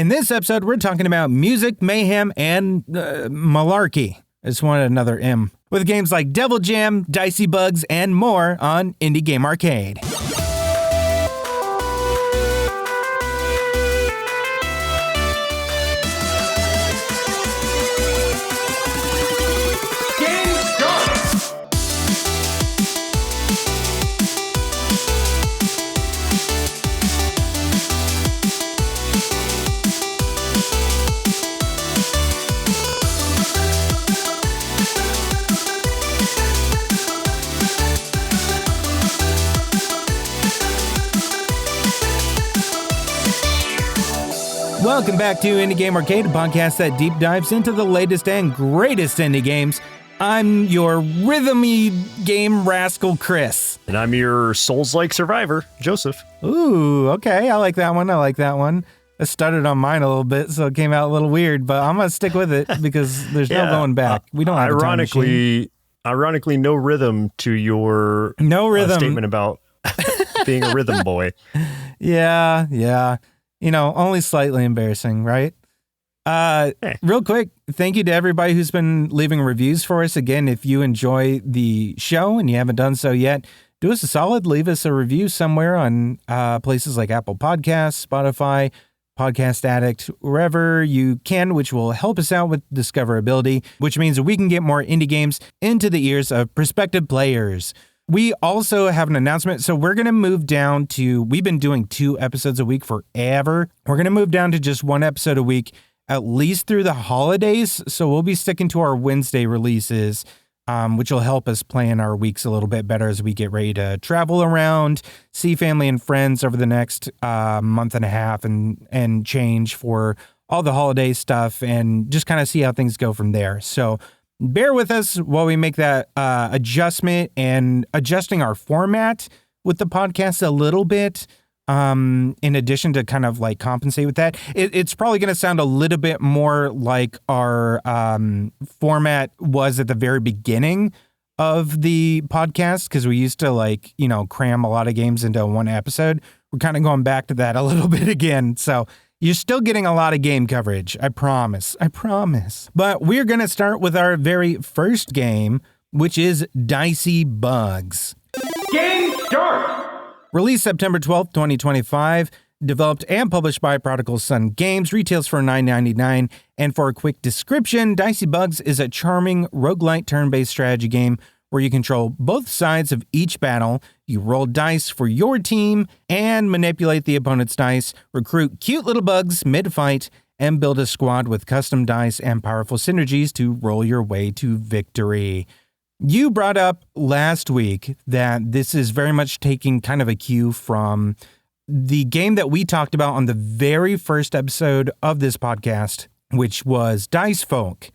In this episode, we're talking about music, mayhem, and malarkey. I just wanted another M. With games like Devil Jam, Dicey Bugs, and more on Indie Game Arcade. Welcome back to Indie Game Arcade, a podcast that deep dives into the latest and greatest indie games. I'm your rhythmy game rascal, Chris. And I'm your Souls-like survivor, Joseph. Ooh, okay. I like that one. I stuttered on mine a little bit, so it came out a little weird, but I'm going to stick with it because there's no going back. We don't have a time machine. Ironically, no rhythm to your statement about being a rhythm boy. Yeah. You know, only slightly embarrassing, right? Real quick, thank you to everybody who's been leaving reviews for us. Again, if you enjoy the show and you haven't done so yet, do us a solid. Leave us a review somewhere on places like Apple Podcasts, Spotify, Podcast Addict, wherever you can, which will help us out with discoverability, which means we can get more indie games into the ears of prospective players. We also have an announcement. So we're going to move down to, we've been doing 2 episodes a week forever. We're going to move down to just 1 episode a week, at least through the holidays. So we'll be sticking to our Wednesday releases, which will help us plan our weeks a little bit better as we get ready to travel around, see family and friends over the next month and a half and change for all the holiday stuff and just kind of see how things go from there. So bear with us while we make that adjustment and adjusting our format with the podcast a little bit. In addition to kind of like compensate with that, it's probably going to sound a little bit more like our format was at the very beginning of the podcast, because we used to cram a lot of games into one episode. We're kind of going back to that a little bit again. So you're still getting a lot of game coverage. I promise. But we're going to start with our very first game, which is Dicey Bugs. Game start! Released September 12th, 2025. Developed and published by Prodigal Sun Games. Retails for $9.99. And for a quick description, Dicey Bugs is a charming roguelike turn-based strategy game where you control both sides of each battle. You roll dice for your team and manipulate the opponent's dice, recruit cute little bugs mid-fight, and build a squad with custom dice and powerful synergies to roll your way to victory. You brought up last week that this is very much taking kind of a cue from the game that we talked about on the very first episode of this podcast, which was Dice Folk.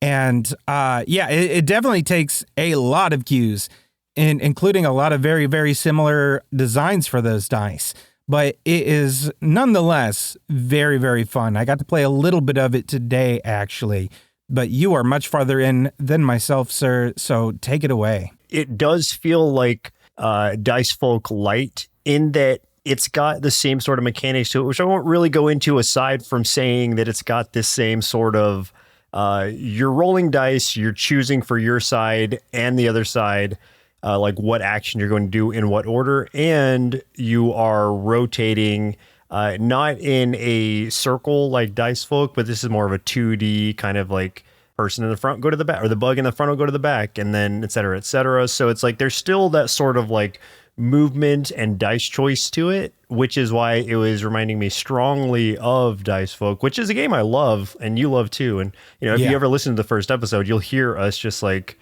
And it definitely takes a lot of cues, including a lot of very, very similar designs for those dice. But it is nonetheless very, very fun. I got to play a little bit of it today, actually. But you are much farther in than myself, sir, so take it away. It does feel like Dice Folk Light in that it's got the same sort of mechanics to it, which I won't really go into aside from saying that it's got this same sort of you're rolling dice, you're choosing for your side and the other side, like what action you're going to do in what order, and you are rotating, not in a circle like Dice Folk, but this is more of a 2D kind of like person in the front go to the back, or the bug in the front will go to the back, and then et cetera, et cetera. So it's like there's still that sort of like movement and dice choice to it, which is why it was reminding me strongly of Dice Folk, which is a game I love and you love too. And if you ever listen to the first episode, you'll hear us just like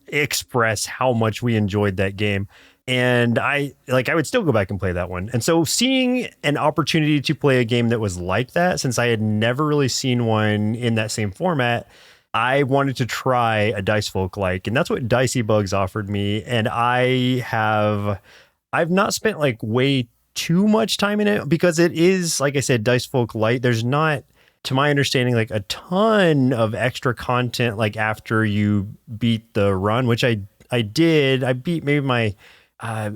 express how much we enjoyed that game. And I would still go back and play that one. And so seeing an opportunity to play a game that was like that, since I had never really seen one in that same format, I wanted to try a Dice Folk like, and that's what Dicey Bugs offered me. And I've not spent like way too much time in it because it is, like I said, Dice Folk Light. There's not, to my understanding, like a ton of extra content like after you beat the run, which I did. I beat maybe my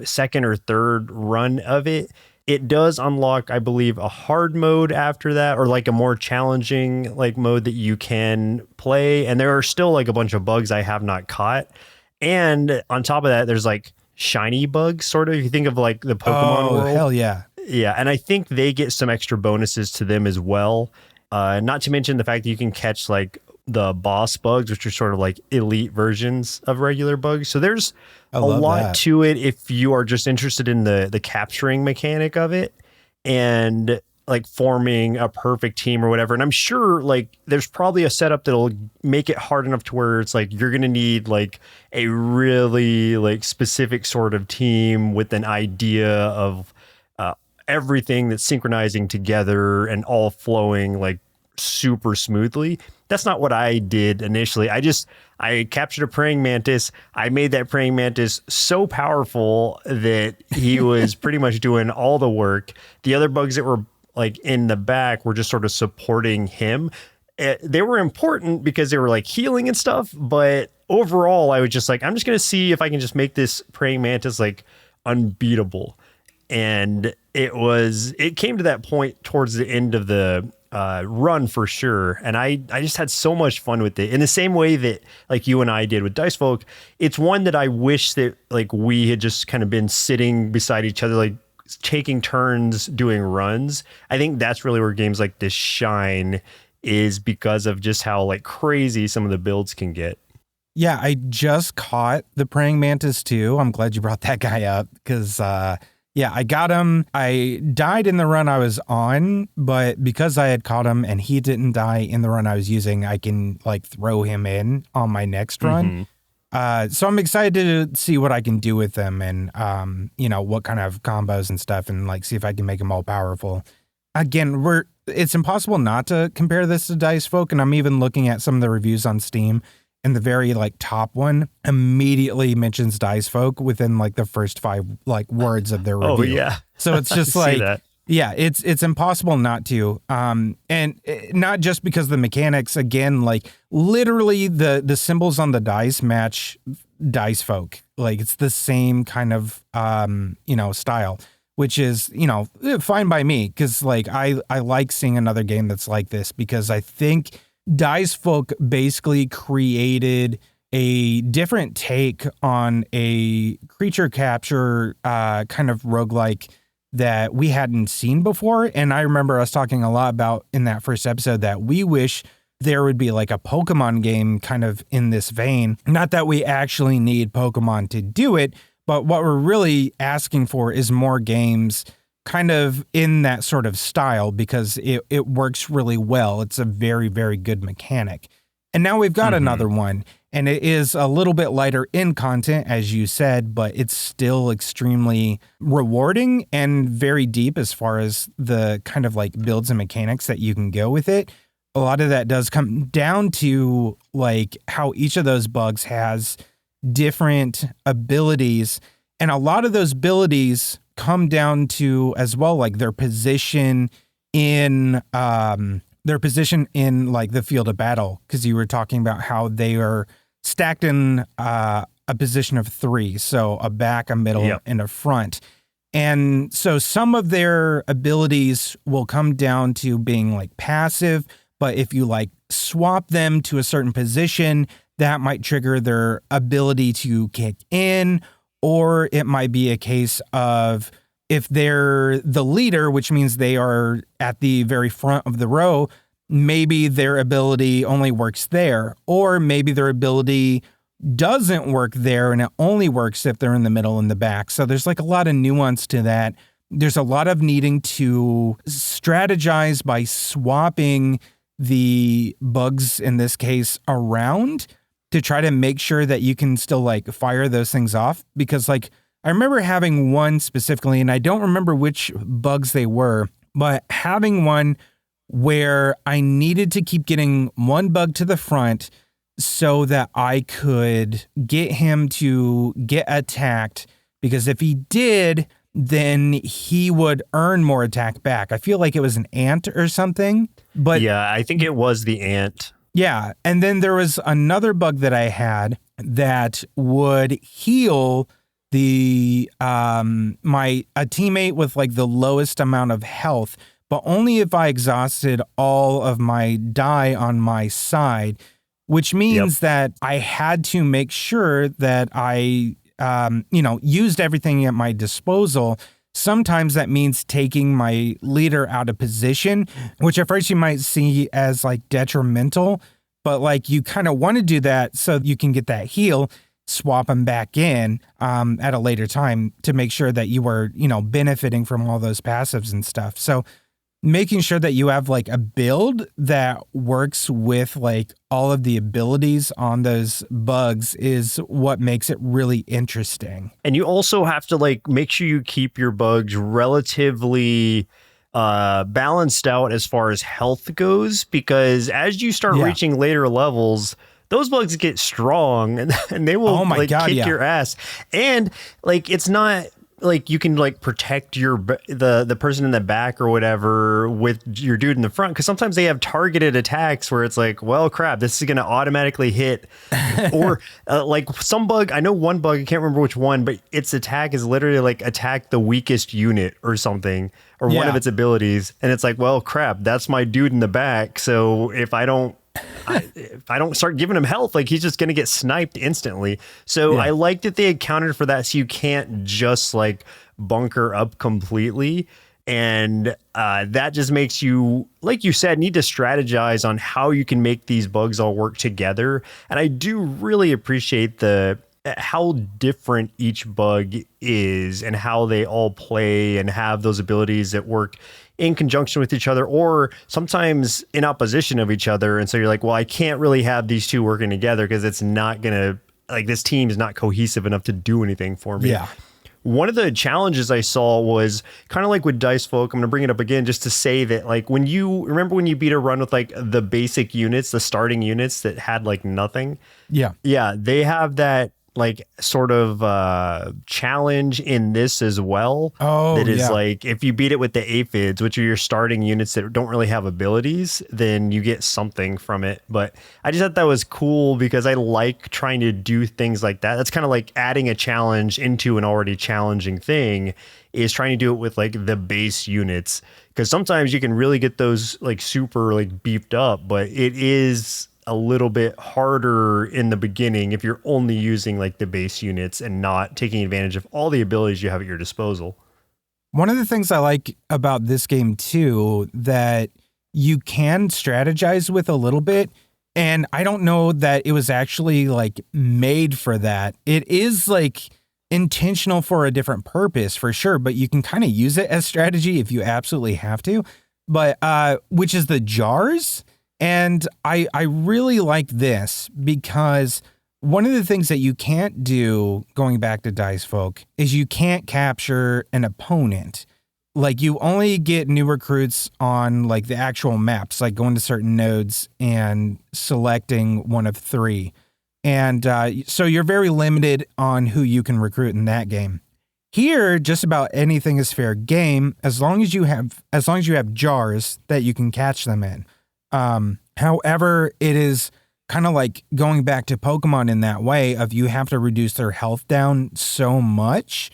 second or third run of it. It does unlock, I believe, a hard mode after that, or like a more challenging like mode that you can play. And there are still like a bunch of bugs I have not caught. And on top of that, there's like shiny bugs, sort of. If you think of like the Pokemon world. Hell yeah. Yeah, and I think they get some extra bonuses to them as well. Not to mention the fact that you can catch like the boss bugs, which are sort of like elite versions of regular bugs. So there's a lot to it if you are just interested in the capturing mechanic of it and like forming a perfect team or whatever. And I'm sure like there's probably a setup that'll make it hard enough to where it's like you're going to need like a really like specific sort of team with an idea of everything that's synchronizing together and all flowing like super smoothly. That's not what I did initially. I captured a praying mantis. I made that praying mantis so powerful that he was pretty much doing all the work. The other bugs that were like in the back were just sort of supporting him. They were important because they were like healing and stuff, but overall I was just like, I'm just going to see if I can just make this praying mantis like unbeatable. And it came to that point towards the end of the run for sure. And I just had so much fun with it in the same way that like you and I did with Dice Folk. It's one that I wish that like we had just kind of been sitting beside each other, like taking turns doing runs. I think that's really where games like this shine, is because of just how like crazy some of the builds can get. Yeah, I just caught the praying mantis too. I'm glad you brought that guy up because yeah, I got him. I died in the run I was on, but because I had caught him and he didn't die in the run I was using, I can like throw him in on my next run. So I'm excited to see what I can do with them and, you know, what kind of combos and stuff and like see if I can make them all powerful. Again, it's impossible not to compare this to Dice Folk, and I'm even looking at some of the reviews on Steam. And the very like top one immediately mentions Dice Folk within like the first 5 like words of their review. Oh yeah. So it's just like, yeah, it's impossible not to. And not just because the mechanics, again, like literally the symbols on the dice match Dice Folk. Like it's the same kind of, you know, style, which is, you know, fine by me. Cause like I like seeing another game that's like this because I think Dice Folk basically created a different take on a creature capture kind of roguelike that we hadn't seen before. And I remember us talking a lot about in that first episode that we wish there would be like a Pokemon game kind of in this vein. Not that we actually need Pokemon to do it, but what we're really asking for is more games kind of in that sort of style because it works really well. It's a very, very good mechanic. And now we've got another one, and it is a little bit lighter in content, as you said, but it's still extremely rewarding and very deep as far as the kind of like builds and mechanics that you can go with it. A lot of that does come down to like how each of those bugs has different abilities, and a lot of those abilities come down to as well like their position in like the field of battle, because you were talking about how they are stacked in a position of 3, so a back, a middle, and a front. And so some of their abilities will come down to being like passive, but if you like swap them to a certain position, that might trigger their ability to kick in. Or it might be a case of if they're the leader, which means they are at the very front of the row, maybe their ability only works there. Or maybe their ability doesn't work there and it only works if they're in the middle and the back. So there's like a lot of nuance to that. There's a lot of needing to strategize by swapping the bugs, in this case, around to try to make sure that you can still like fire those things off. Because like, I remember having one specifically, and I don't remember which bugs they were, but having one where I needed to keep getting one bug to the front so that I could get him to get attacked, because if he did, then he would earn more attack back. I feel like it was an ant or something, but yeah, I think it was the ant. Yeah. And then there was another bug that I had that would heal a teammate with like the lowest amount of health, but only if I exhausted all of my die on my side, which means that I had to make sure that I, used everything at my disposal. Sometimes that means taking my leader out of position, which at first you might see as like detrimental, but like you kind of want to do that so you can get that heal, swap them back in at a later time to make sure that you were, benefiting from all those passives and stuff. So making sure that you have like a build that works with like all of the abilities on those bugs is what makes it really interesting. And you also have to like make sure you keep your bugs relatively balanced out as far as health goes, because as you start reaching later levels, those bugs get strong and they will kick your ass. And like, it's not like you can like protect the person in the back or whatever with your dude in the front, because sometimes they have targeted attacks where it's like, well, crap, this is going to automatically hit. Or like some bug, I know one bug, I can't remember which one, but its attack is literally like attack the weakest unit or something, or one of its abilities. And it's like, well, crap, that's my dude in the back. So if I don't start giving him health, like he's just going to get sniped instantly. So I like that they accounted for that. So you can't just like bunker up completely. And that just makes you, like you said, need to strategize on how you can make these bugs all work together. And I do really appreciate how different each bug is and how they all play and have those abilities that work in conjunction with each other or sometimes in opposition of each other. And so you're like, well, I can't really have these two working together because it's not going to, like, this team is not cohesive enough to do anything for me. Yeah. One of the challenges I saw was kind of like with Dice Folk. I'm going to bring it up again just to say that, like, when you beat a run with like the basic units, the starting units that had like nothing. Yeah. Yeah. They have that like sort of challenge in this as well. Oh, that is like, if you beat it with the aphids, which are your starting units that don't really have abilities, then you get something from it. But I just thought that was cool because I like trying to do things like that. That's kind of like adding a challenge into an already challenging thing, is trying to do it with like the base units. Because sometimes you can really get those like super like beefed up, but it is a little bit harder in the beginning if you're only using like the base units and not taking advantage of all the abilities you have at your disposal. One of the things I like about this game too, that you can strategize with a little bit, and I don't know that it was actually like made for that. It is like intentional for a different purpose for sure, but you can kind of use it as strategy if you absolutely have to. But which is the jars. And I really like this because one of the things that you can't do, going back to Dice Folk, is you can't capture an opponent. Like, you only get new recruits on like the actual maps, like going to certain nodes and selecting one of three. And so you're very limited on who you can recruit in that game. Here, just about anything is fair game as long as you have jars that you can catch them in. However, it is kind of like going back to Pokemon in that way of you have to reduce their health down so much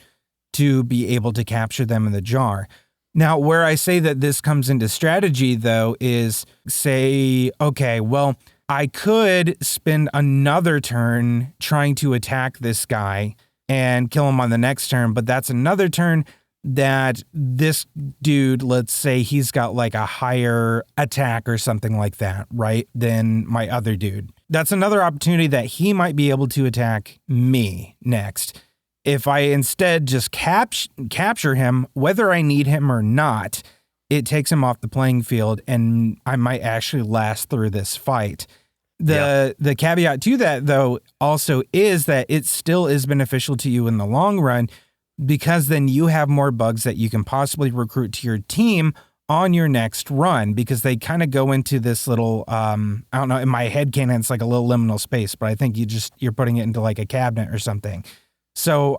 to be able to capture them in the jar. Now, where I say that this comes into strategy, though, is say, okay, well, I could spend another turn trying to attack this guy and kill him on the next turn, but that's another turn that this dude, let's say he's got like a higher attack or something like that, right, than my other dude. That's another opportunity that he might be able to attack me next. If I instead just capture him, whether I need him or not, it takes him off the playing field and I might actually last through this fight. The caveat to that, though, also is that it still is beneficial to you in the long run, because then you have more bugs that you can possibly recruit to your team on your next run, because they kind of go into this little, I don't know, in my head canon, it's like a little liminal space, but I think you're putting it into like a cabinet or something. So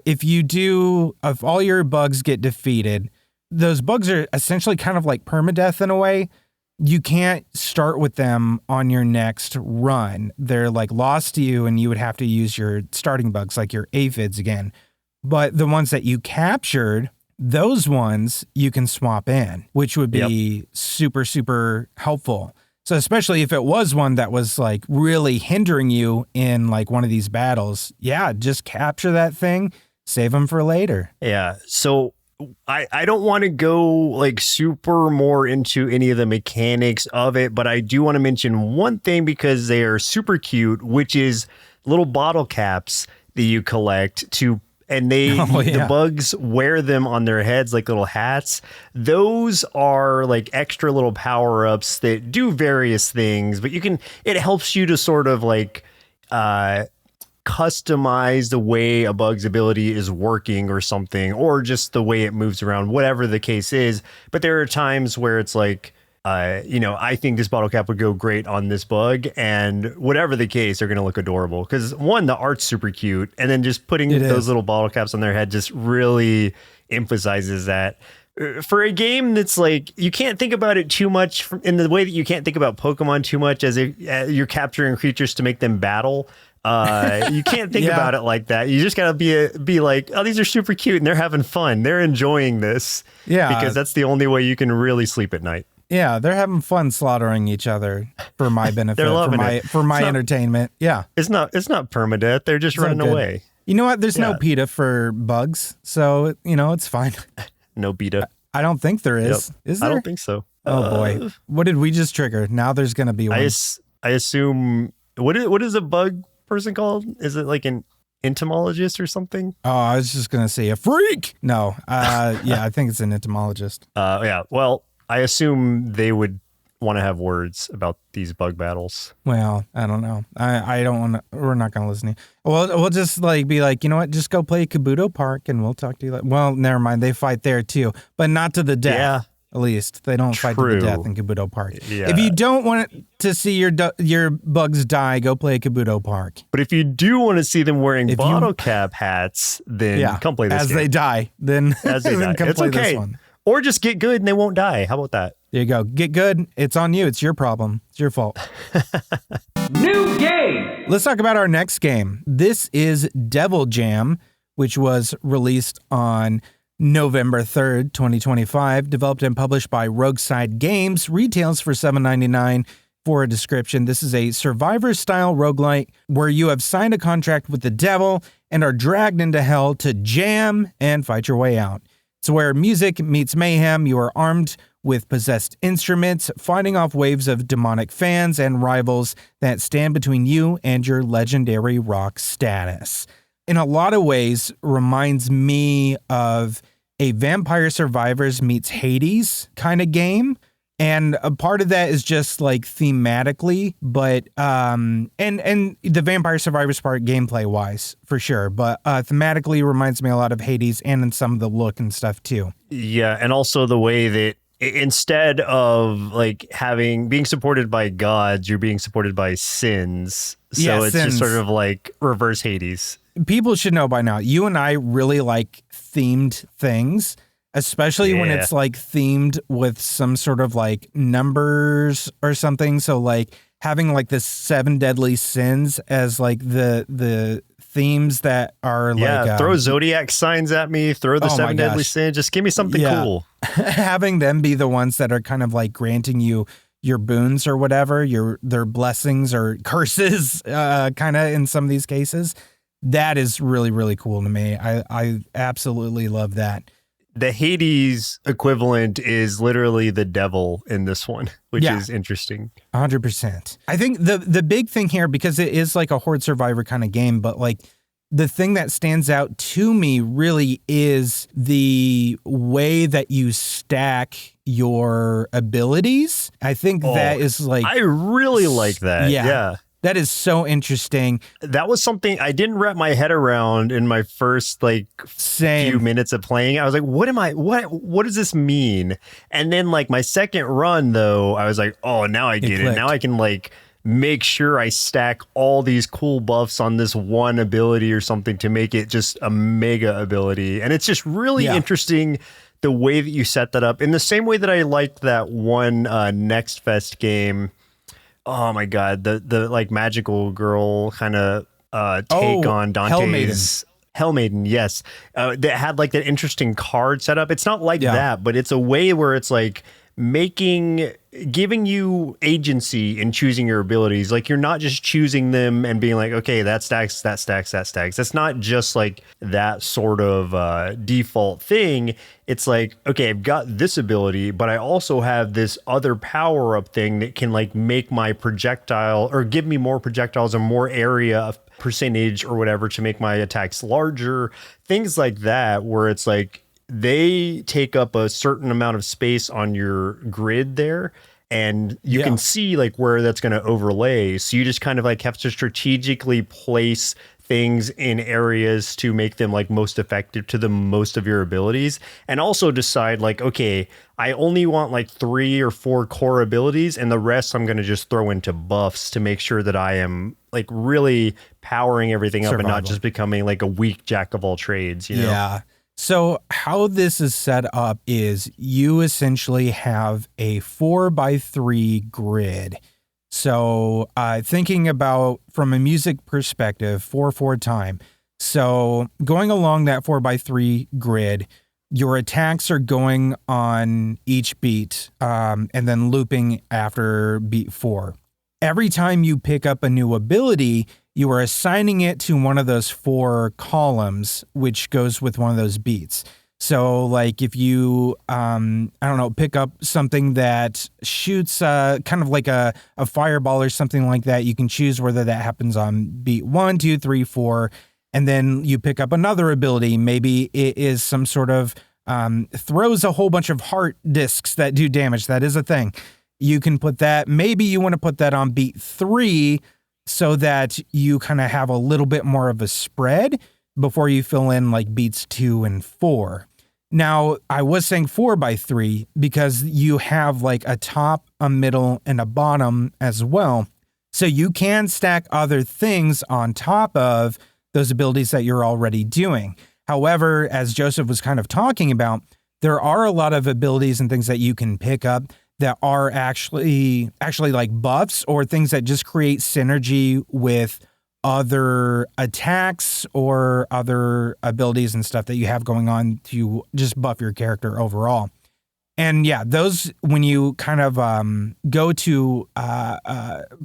if all your bugs get defeated, those bugs are essentially kind of like permadeath in a way. You can't start with them on your next run. They're like lost to you, and you would have to use your starting bugs, like your aphids again. But the ones that you captured, those ones you can swap in, which would be super, super helpful. So especially if it was one that was like really hindering you in like one of these battles, just capture that thing, save them for later. Yeah. So I don't want to go like super more into any of the mechanics of it, but I do want to mention one thing because they are super cute, which is little bottle caps that you collect and the bugs wear them on their heads like little hats. Those are like extra little power-ups that do various things, but it helps you to sort of like customize the way a bug's ability is working or something, or just the way it moves around, whatever the case is. But there are times where it's like, I think this bottle cap would go great on this bug, and whatever the case, they're going to look adorable. Because one, the art's super cute, and then just putting those little bottle caps on their head just really emphasizes that. For a game that's like, you can't think about it too much in the way that you can't think about Pokemon too much as if you're capturing creatures to make them battle. You can't think about it like that. You just gotta be like, oh, these are super cute and they're having fun. They're enjoying this. Yeah. Because that's the only way you can really sleep at night. Yeah, they're having fun slaughtering each other for my benefit, they're loving for my entertainment. Yeah. It's not permadeath. They're just running away. You know what? There's no PETA for bugs, so it's fine. No beta. I don't think there is. Yep. Is there? I don't think so. Oh boy. What did we just trigger? Now there's going to be one. I assume what is a bug person called? Is it like an entomologist or something? Oh, I was just going to say a freak. No. I think it's an entomologist. Yeah. Well, I assume they would want to have words about these bug battles. Well, I don't know. I don't want to. We're not going to listen to you. We'll just like be like, you know what? Just go play Kabuto Park and we'll talk to you. Well, never mind. They fight there too, but not to the death. Yeah. At least they don't fight to the death in Kabuto Park. Yeah. If you don't want to see your bugs die, go play Kabuto Park. But if you do want to see them wearing bottle cap hats, then come play this as game. They die. Then as they die, come it's play okay. This one. Or just get good and they won't die. How about that? There you go. Get good. It's on you. It's your problem. It's your fault. New game. Let's talk about our next game. This is Devil Jam, which was released on November 3rd, 2025, developed and published by Rogueside Games, retails for $7.99. For a description, this is a survivor-style roguelike where you have signed a contract with the devil and are dragged into hell to jam and fight your way out. It's where music meets mayhem. You are armed with possessed instruments, fighting off waves of demonic fans and rivals that stand between you and your legendary rock status. In a lot of ways, reminds me of a Vampire Survivors meets Hades kind of game. And a part of that is just like thematically, but and the Vampire Survivors part gameplay wise for sure, but thematically reminds me a lot of Hades and in some of the look and stuff too. Yeah, and also the way that instead of like being supported by gods, you're being supported by sins. So it's just sort of like reverse Hades. People should know by now, you and I really like themed things. Especially when it's like themed with some sort of like numbers or something. So like having like the 7 deadly sins as like the themes that are like throw zodiac signs at me, throw the 7 deadly sins, just give me something cool. Having them be the ones that are kind of like granting you your boons or whatever, their blessings or curses kind of in some of these cases. That is really, really cool to me. I absolutely love that. The Hades equivalent is literally the devil in this one, which is interesting. 100%. I think the big thing here, because it is like a Horde Survivor kind of game, but like the thing that stands out to me really is the way that you stack your abilities. I think that is like... I really like that. Yeah. That is so interesting. That was something I didn't wrap my head around in my first few minutes of playing. I was like, what does this mean? And then like my second run though, I was like, oh, now I get it. Now I can like make sure I stack all these cool buffs on this one ability or something to make it just a mega ability. And it's just really interesting the way that you set that up in the same way that I liked that one Next Fest game. Oh my God, the like magical girl kind of take on Dante's Hellmaiden, yes. That had like that interesting card setup. It's not like that, but it's a way where it's like giving you agency in choosing your abilities. Like you're not just choosing them and being like, okay, that stacks, that stacks, that stacks. That's not just like that sort of default thing. It's like, okay, I've got this ability, but I also have this other power up thing that can like make my projectile or give me more projectiles or more area of percentage or whatever to make my attacks larger. Things like that, where it's like, they take up a certain amount of space on your grid there, and you can see like where that's going to overlay. So you just kind of like have to strategically place things in areas to make them like most effective to the most of your abilities, and also decide like, okay, I only want like 3 or 4 core abilities, and the rest I'm going to just throw into buffs to make sure that I am like really powering everything up and not just becoming like a weak jack of all trades, you know? Yeah. So how this is set up is you essentially have a 4x3 grid. So thinking about from a music perspective, 4/4 time. So going along that 4x3 grid, your attacks are going on each beat and then looping after beat 4. Every time you pick up a new ability, you are assigning it to one of those 4 columns, which goes with one of those beats. So like if you, pick up something that shoots kind of like a fireball or something like that, you can choose whether that happens on beat 1, 2, 3, 4, and then you pick up another ability. Maybe it is some sort of throws a whole bunch of heart discs that do damage. That is a thing. You can put that, maybe you want to put that on beat 3 so that you kind of have a little bit more of a spread before you fill in like beats 2 and 4. Now, I was saying 4x3 because you have like a top, a middle, and a bottom as well. So you can stack other things on top of those abilities that you're already doing. However, as Joseph was kind of talking about, there are a lot of abilities and things that you can pick up that are actually like buffs or things that just create synergy with other attacks or other abilities and stuff that you have going on to just buff your character overall. And yeah, those, when you kind of go to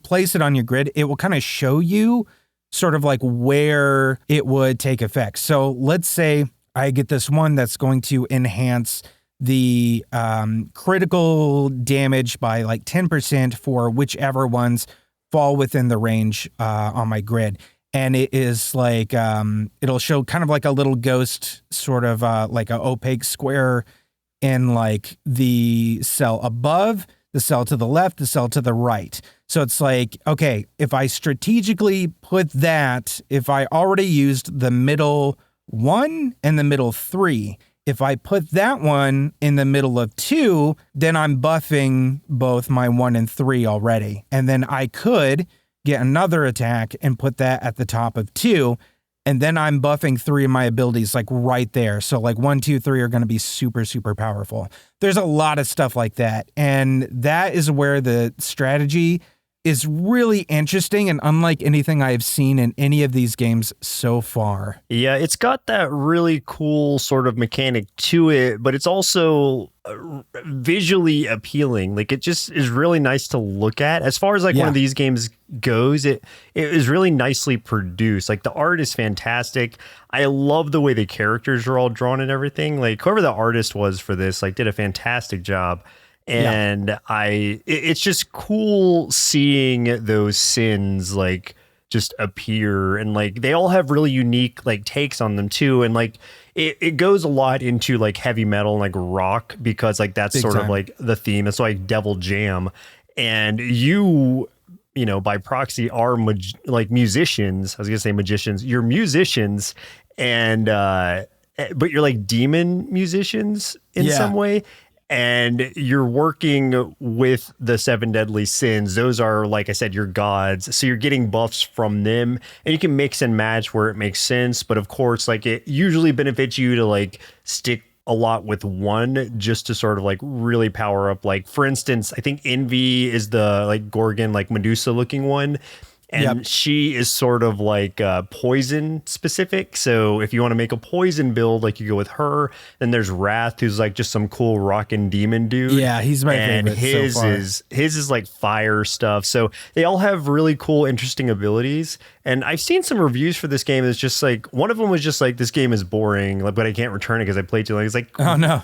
place it on your grid, it will kind of show you sort of like where it would take effect. So let's say I get this one that's going to enhance the critical damage by like 10% for whichever ones fall within the range on my grid. And it is like, it'll show kind of like a little ghost, sort of like an opaque square in like the cell above, the cell to the left, the cell to the right. So it's like, okay, if I strategically put that, if I already used the middle 1 and the middle 3, if I put that one in the middle of 2, then I'm buffing both my 1 and 3 already. And then I could get another attack and put that at the top of 2. And then I'm buffing 3 of my abilities like right there. So like 1, 2, 3 are going to be super, super powerful. There's a lot of stuff like that. And that is where the strategy is really interesting and unlike anything I have seen in any of these games so far. Yeah, it's got that really cool sort of mechanic to it, but it's also visually appealing. Like it just is really nice to look at. As far as like one of these games goes, it is really nicely produced. Like the art is fantastic. I love the way the characters are all drawn and everything. Like whoever the artist was for this, like did a fantastic job. And it's just cool seeing those sins like just appear, and like they all have really unique like takes on them too. And like it goes a lot into like heavy metal and like rock, because like that's sort of like the theme. It's like Devil Jam, and you know, by proxy are like musicians. I was gonna say magicians. You're musicians, and but you're like demon musicians in some way. And you're working with the 7 deadly sins. Those are, like I said, your gods. So you're getting buffs from them, and you can mix and match where it makes sense. But of course, like it usually benefits you to like stick a lot with one, just to sort of like really power up. Like for instance, I think Envy is the like Gorgon, like Medusa looking one. And she is sort of like poison specific. So if you want to make a poison build, like you go with her. Then there's Wrath, who's like just some cool rockin' demon dude. Yeah, he's my favorite. And his is like fire stuff. So they all have really cool, interesting abilities. And I've seen some reviews for this game. It's just like one of them was just like, this game is boring, like, but I can't return it because I played too long. It's like, oh no.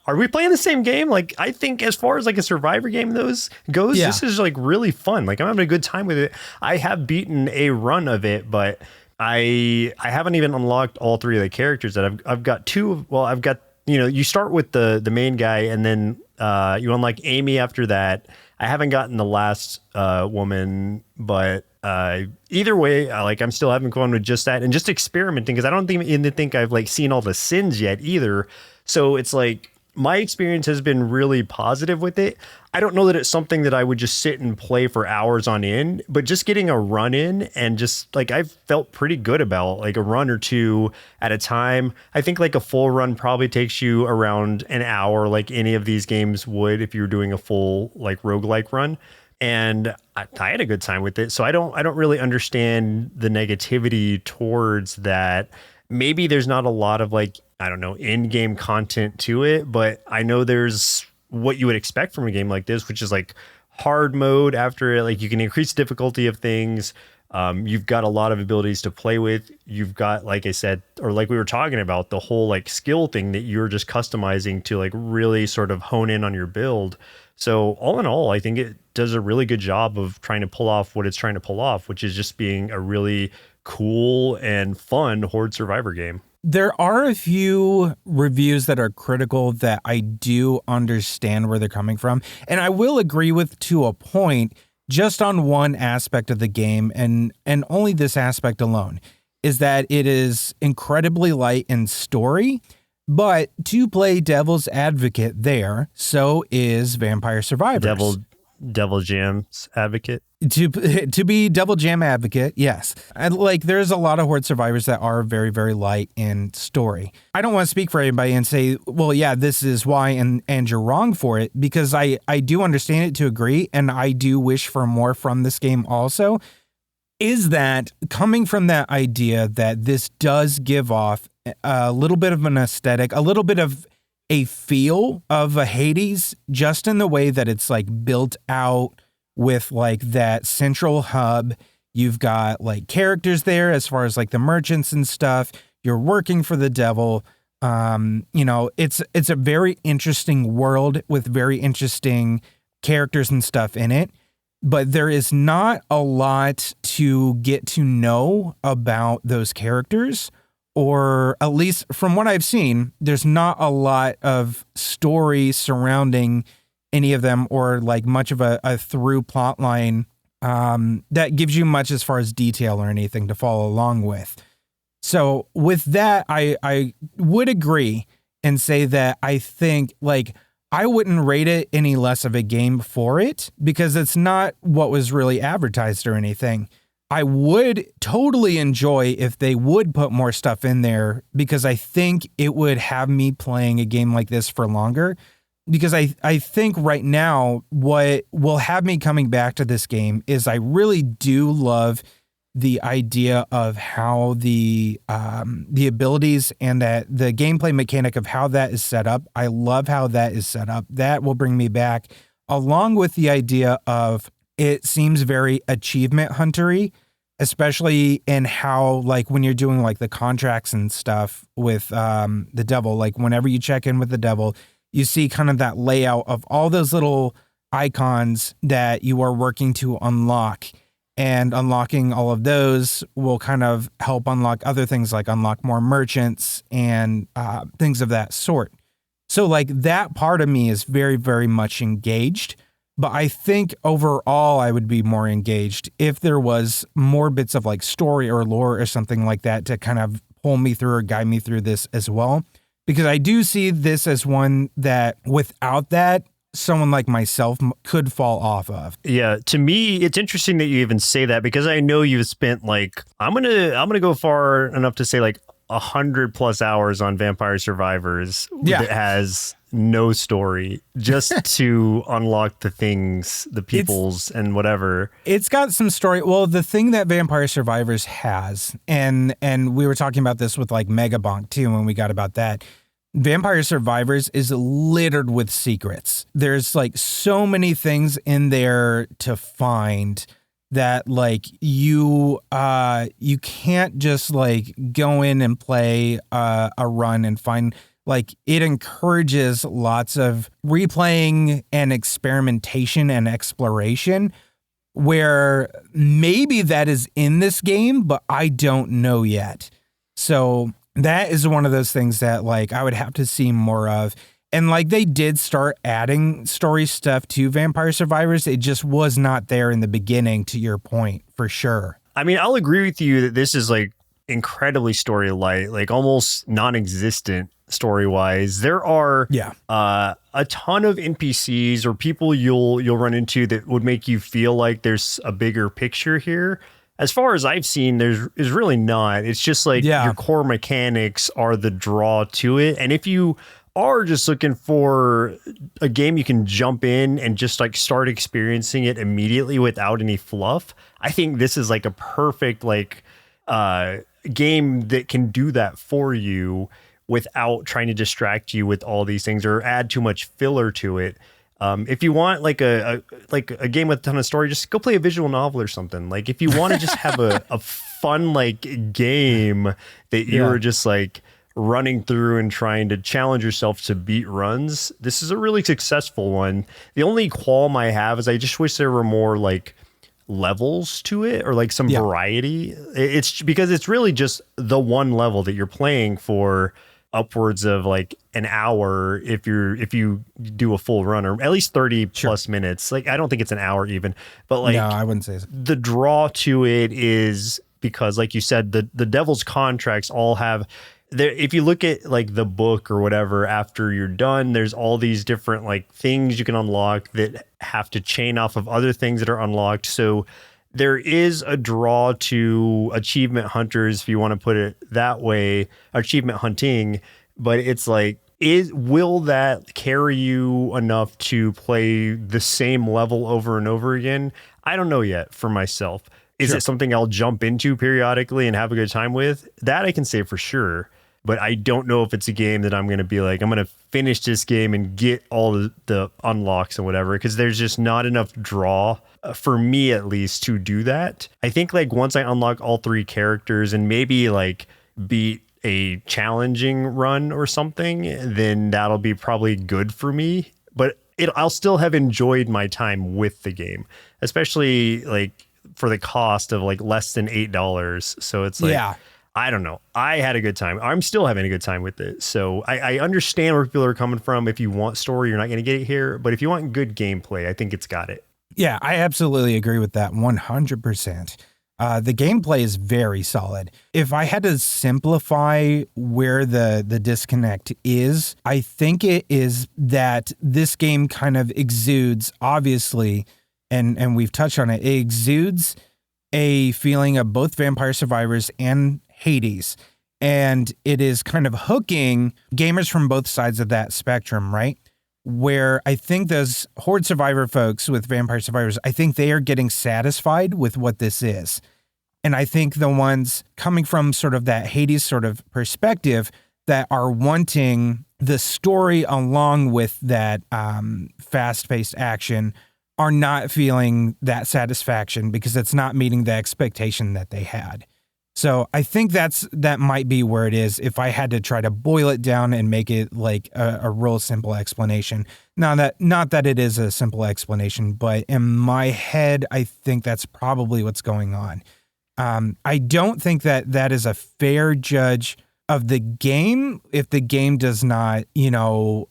Are we playing the same game? Like, I think as far as like a Survivor game goes, this is like really fun. Like, I'm having a good time with it. I have beaten a run of it, but I haven't even unlocked all three of the characters that I've got two. Well, I've got, you start with the main guy, and then you unlock Amy after that. I haven't gotten the last woman, but either way, I'm still having fun with just that and just experimenting, because I don't even think I've like seen all the sins yet either. So it's like, my experience has been really positive with it. I don't know that it's something that I would just sit and play for hours on end, but just getting a run in and just like, I've felt pretty good about like a run or two at a time. I think like a full run probably takes you around an hour, like any of these games would if you were doing a full like roguelike run. And I had a good time with it. So I don't really understand the negativity towards that. Maybe there's not a lot of like, I don't know, in-game content to it, but I know there's what you would expect from a game like this, which is like hard mode after it. Like, you can increase the difficulty of things. You've got a lot of abilities to play with. You've got, like I said, or like we were talking about, the whole like skill thing that you're just customizing to like really sort of hone in on your build. So all in all, I think it does a really good job of trying to pull off what it's trying to pull off, which is just being a really cool and fun Horde Survivor game. There are a few reviews that are critical that I do understand where they're coming from. And I will agree with to a point, just on one aspect of the game, and only this aspect alone, is that it is incredibly light in story. But to play devil's advocate there, so is Vampire Survivors. Devil Jam's advocate. To be Devil Jam advocate, yes. And like, there's a lot of Horde Survivors that are very, very light in story. I don't want to speak for anybody and say, well, yeah, this is why, and you're wrong for it, because I do understand it to agree, and I do wish for more from this game also, is that coming from that idea that this does give off a little bit of an aesthetic, a little bit of a feel of a Hades, just in the way that it's like built out with like that central hub. You've got like characters there as far as like the merchants and stuff. You're working for the devil. It's a very interesting world with very interesting characters and stuff in it. But there is not a lot to get to know about those characters. Or at least from what I've seen, there's not a lot of story surrounding any of them, or like much of a through plot line that gives you much as far as detail or anything to follow along with. So with that, I would agree and say that I think like I wouldn't rate it any less of a game for it, because it's not what was really advertised or anything. I would totally enjoy if they would put more stuff in there, because I think it would have me playing a game like this for longer. Because I think right now what will have me coming back to this game is I really do love the idea of how the abilities and that the gameplay mechanic of how that is set up. I love how that is set up. That will bring me back, along with the idea of it seems very achievement huntery, especially in how, like, when you're doing like the contracts and stuff with the devil, like whenever you check in with the devil, you see kind of that layout of all those little icons that you are working to unlock, and unlocking all of those will kind of help unlock other things, like unlock more merchants and things of that sort. So like that part of me is very, very much engaged. But I think overall I would be more engaged if there was more bits of like story or lore or something like that to kind of pull me through or guide me through this as well. Because I do see this as one that without that, someone like myself could fall off of. Yeah, to me, it's interesting that you even say that, because I know you've spent like, I'm gonna go far enough to say like 100+ hours on Vampire Survivors that has no story just to unlock the things, the peoples and whatever. It's got some story. Well, the thing that Vampire Survivors has, and we were talking about this with like Megabonk too when we got about that, Vampire Survivors is littered with secrets. There's like so many things in there to find that like you can't just like go in and play a run and find. Like, it encourages lots of replaying and experimentation and exploration, where maybe that is in this game, but I don't know yet. So that is one of those things that like I would have to see more of. And like they did start adding story stuff to Vampire Survivors. It just was not there in the beginning, to your point, for sure. I mean, I'll agree with you that this is like incredibly story light, like almost non-existent story-wise. There are a ton of NPCs or people you'll run into that would make you feel like there's a bigger picture here. As far as I've seen, there's really not. It's just like your core mechanics are the draw to it. And if you are just looking for a game you can jump in and just like start experiencing it immediately without any fluff, I think this is like a perfect like game that can do that for you without trying to distract you with all these things or add too much filler to it. If you want like a game with a ton of story, just go play a visual novel or something. Like if you want to just have a fun like game that you're just like running through and trying to challenge yourself to beat runs, this is a really successful one. The only qualm I have is I just wish there were more like levels to it or like some variety. It's because it's really just the one level that you're playing for upwards of like an hour if you do a full run, or at least 30 plus minutes. Like I don't think it's an hour even, but like no, I wouldn't say so. The draw to it is because like you said, the Devil's Contracts all have there. If you look at like the book or whatever, after you're done, there's all these different like things you can unlock that have to chain off of other things that are unlocked. So there is a draw to achievement hunters, if you want to put it that way, achievement hunting, but it's like, will that carry you enough to play the same level over and over again? I don't know yet for myself. Is it something I'll jump into periodically and have a good time with? That I can say for sure. But I don't know if it's a game that I'm going to be like, I'm going to finish this game and get all the unlocks and whatever, because there's just not enough draw for me, at least, to do that. I think like once I unlock all three characters and maybe like beat a challenging run or something, then that'll be probably good for me. But I'll still have enjoyed my time with the game, especially like for the cost of like less than $8. So it's like, I don't know. I had a good time. I'm still having a good time with it. So I understand where people are coming from. If you want story, you're not going to get it here. But if you want good gameplay, I think it's got it. Yeah, I absolutely agree with that 100%. The gameplay is very solid. If I had to simplify where the disconnect is, I think it is that this game kind of exudes, obviously, and we've touched on it, it exudes a feeling of both Vampire Survivors and Hades. And it is kind of hooking gamers from both sides of that spectrum, right? Where I think those Horde Survivor folks with Vampire Survivors, I think they are getting satisfied with what this is. And I think the ones coming from sort of that Hades sort of perspective that are wanting the story along with that fast-paced action are not feeling that satisfaction because it's not meeting the expectation that they had. So I think that might be where it is if I had to try to boil it down and make it like a real simple explanation. Not that it is a simple explanation, but in my head, I think that's probably what's going on. I don't think that is a fair judge of the game if the game does not,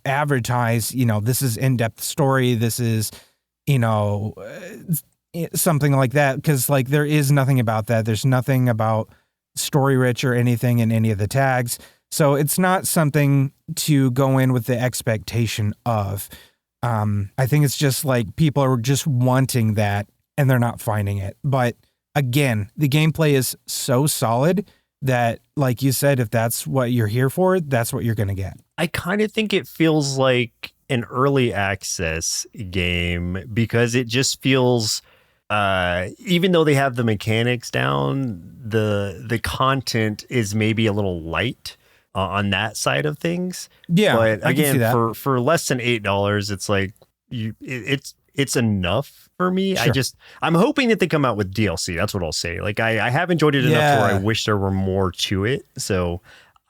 advertise, this is in-depth story, this is, something like that, because like there is nothing about that. There's nothing about story rich or anything in any of the tags. So it's not something to go in with the expectation of. I think it's just like people are just wanting that and they're not finding it. But again, the gameplay is so solid that, like you said, if that's what you're here for, that's what you're going to get. I kind of think it feels like an early access game because it just feels, even though they have the mechanics down, the content is maybe a little light on that side of things. Yeah, but I can see again, that. for less than $8, it's like it's enough for me. Sure. I'm hoping that they come out with DLC. That's what I'll say. Like I have enjoyed it enough to where I wish there were more to it. So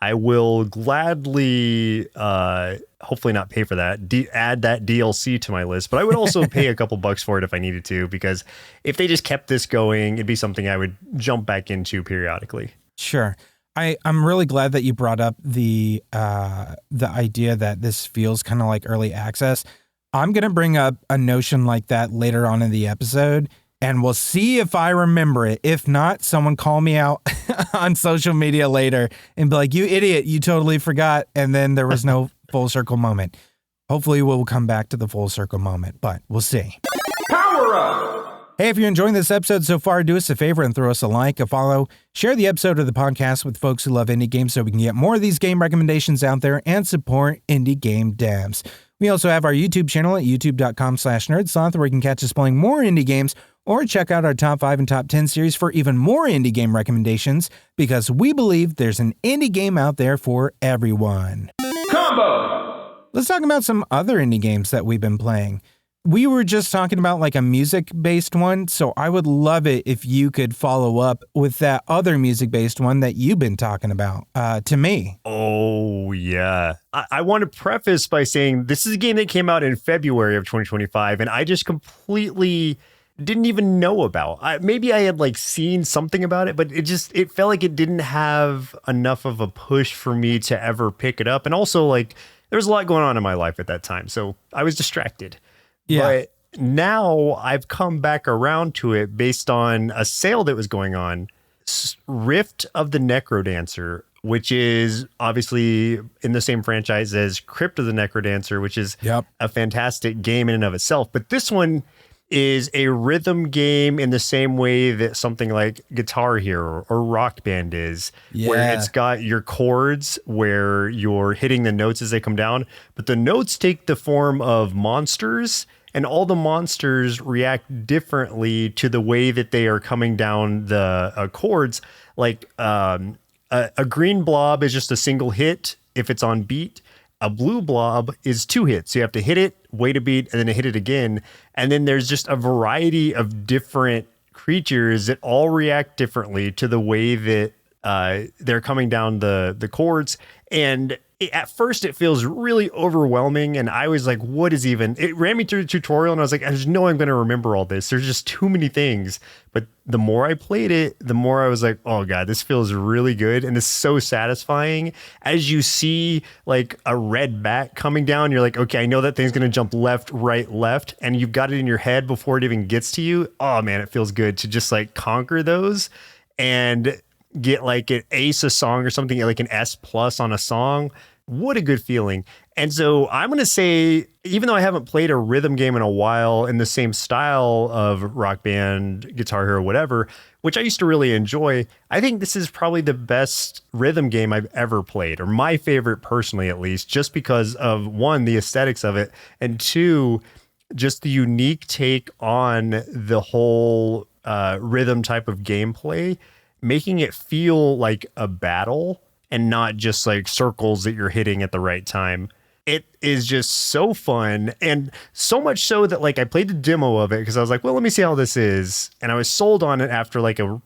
I will gladly, hopefully not pay for that, add that DLC to my list. But I would also pay a couple bucks for it if I needed to, because if they just kept this going, it'd be something I would jump back into periodically. Sure. I'm really glad that you brought up the idea that this feels kind of like early access. I'm going to bring up a notion like that later on in the episode, and we'll see if I remember it. If not, someone call me out on social media later and be like, you idiot, you totally forgot. And then there was no full circle moment. Hopefully we'll come back to the full circle moment, but we'll see. Power up! Hey, if you're enjoying this episode so far, do us a favor and throw us a like, a follow, share the episode of the podcast with folks who love indie games so we can get more of these game recommendations out there and support indie game devs. We also have our YouTube channel at youtube.com/nerdsloth, where you can catch us playing more indie games, or check out our top 5 and top 10 series for even more indie game recommendations, because we believe there's an indie game out there for everyone. Combo! Let's talk about some other indie games that we've been playing. We were just talking about like a music-based one, so I would love it if you could follow up with that other music-based one that you've been talking about to me. Oh, yeah. I want to preface by saying this is a game that came out in February of 2025, and I just completely didn't even know about. Maybe I had like seen something about it, but it felt like it didn't have enough of a push for me to ever pick it up. And also, like, there was a lot going on in my life at that time, so I was distracted. Yeah. But now I've come back around to it based on a sale that was going on. Rift of the Necrodancer, which is obviously in the same franchise as Crypt of the Necrodancer, which is a fantastic game in and of itself. But this one is a rhythm game in the same way that something like Guitar Hero or Rock Band is, where it's got your chords where you're hitting the notes as they come down, but the notes take the form of monsters, and all the monsters react differently to the way that they are coming down the chords. Like a green blob is just a single hit if it's on beat. A blue blob is 2 hits. So you have to hit it, wait a beat, and then hit it again. And then there's just a variety of different creatures that all react differently to the way that they're coming down the chords. And at first it feels really overwhelming. And I was like, what is even? It ran me through the tutorial and I was like, I just know I'm going to remember all this. There's just too many things. But the more I played it, the more I was like, oh God, this feels really good. And it's so satisfying. As you see like a red bat coming down, you're like, okay, I know that thing's going to jump left, right, left. And you've got it in your head before it even gets to you. Oh man, it feels good to just like conquer those and get like an ace a song or something, like an S+ on a song. What a good feeling. And so I'm going to say, even though I haven't played a rhythm game in a while in the same style of Rock Band, Guitar Hero, whatever, which I used to really enjoy, I think this is probably the best rhythm game I've ever played, or my favorite personally, at least, just because of, one, the aesthetics of it, and two, just the unique take on the whole rhythm type of gameplay, making it feel like a battle and not just like circles that you're hitting at the right time. It is just so fun, and so much so that like I played the demo of it because I was like, well, let me see how this is. And I was sold on it after like a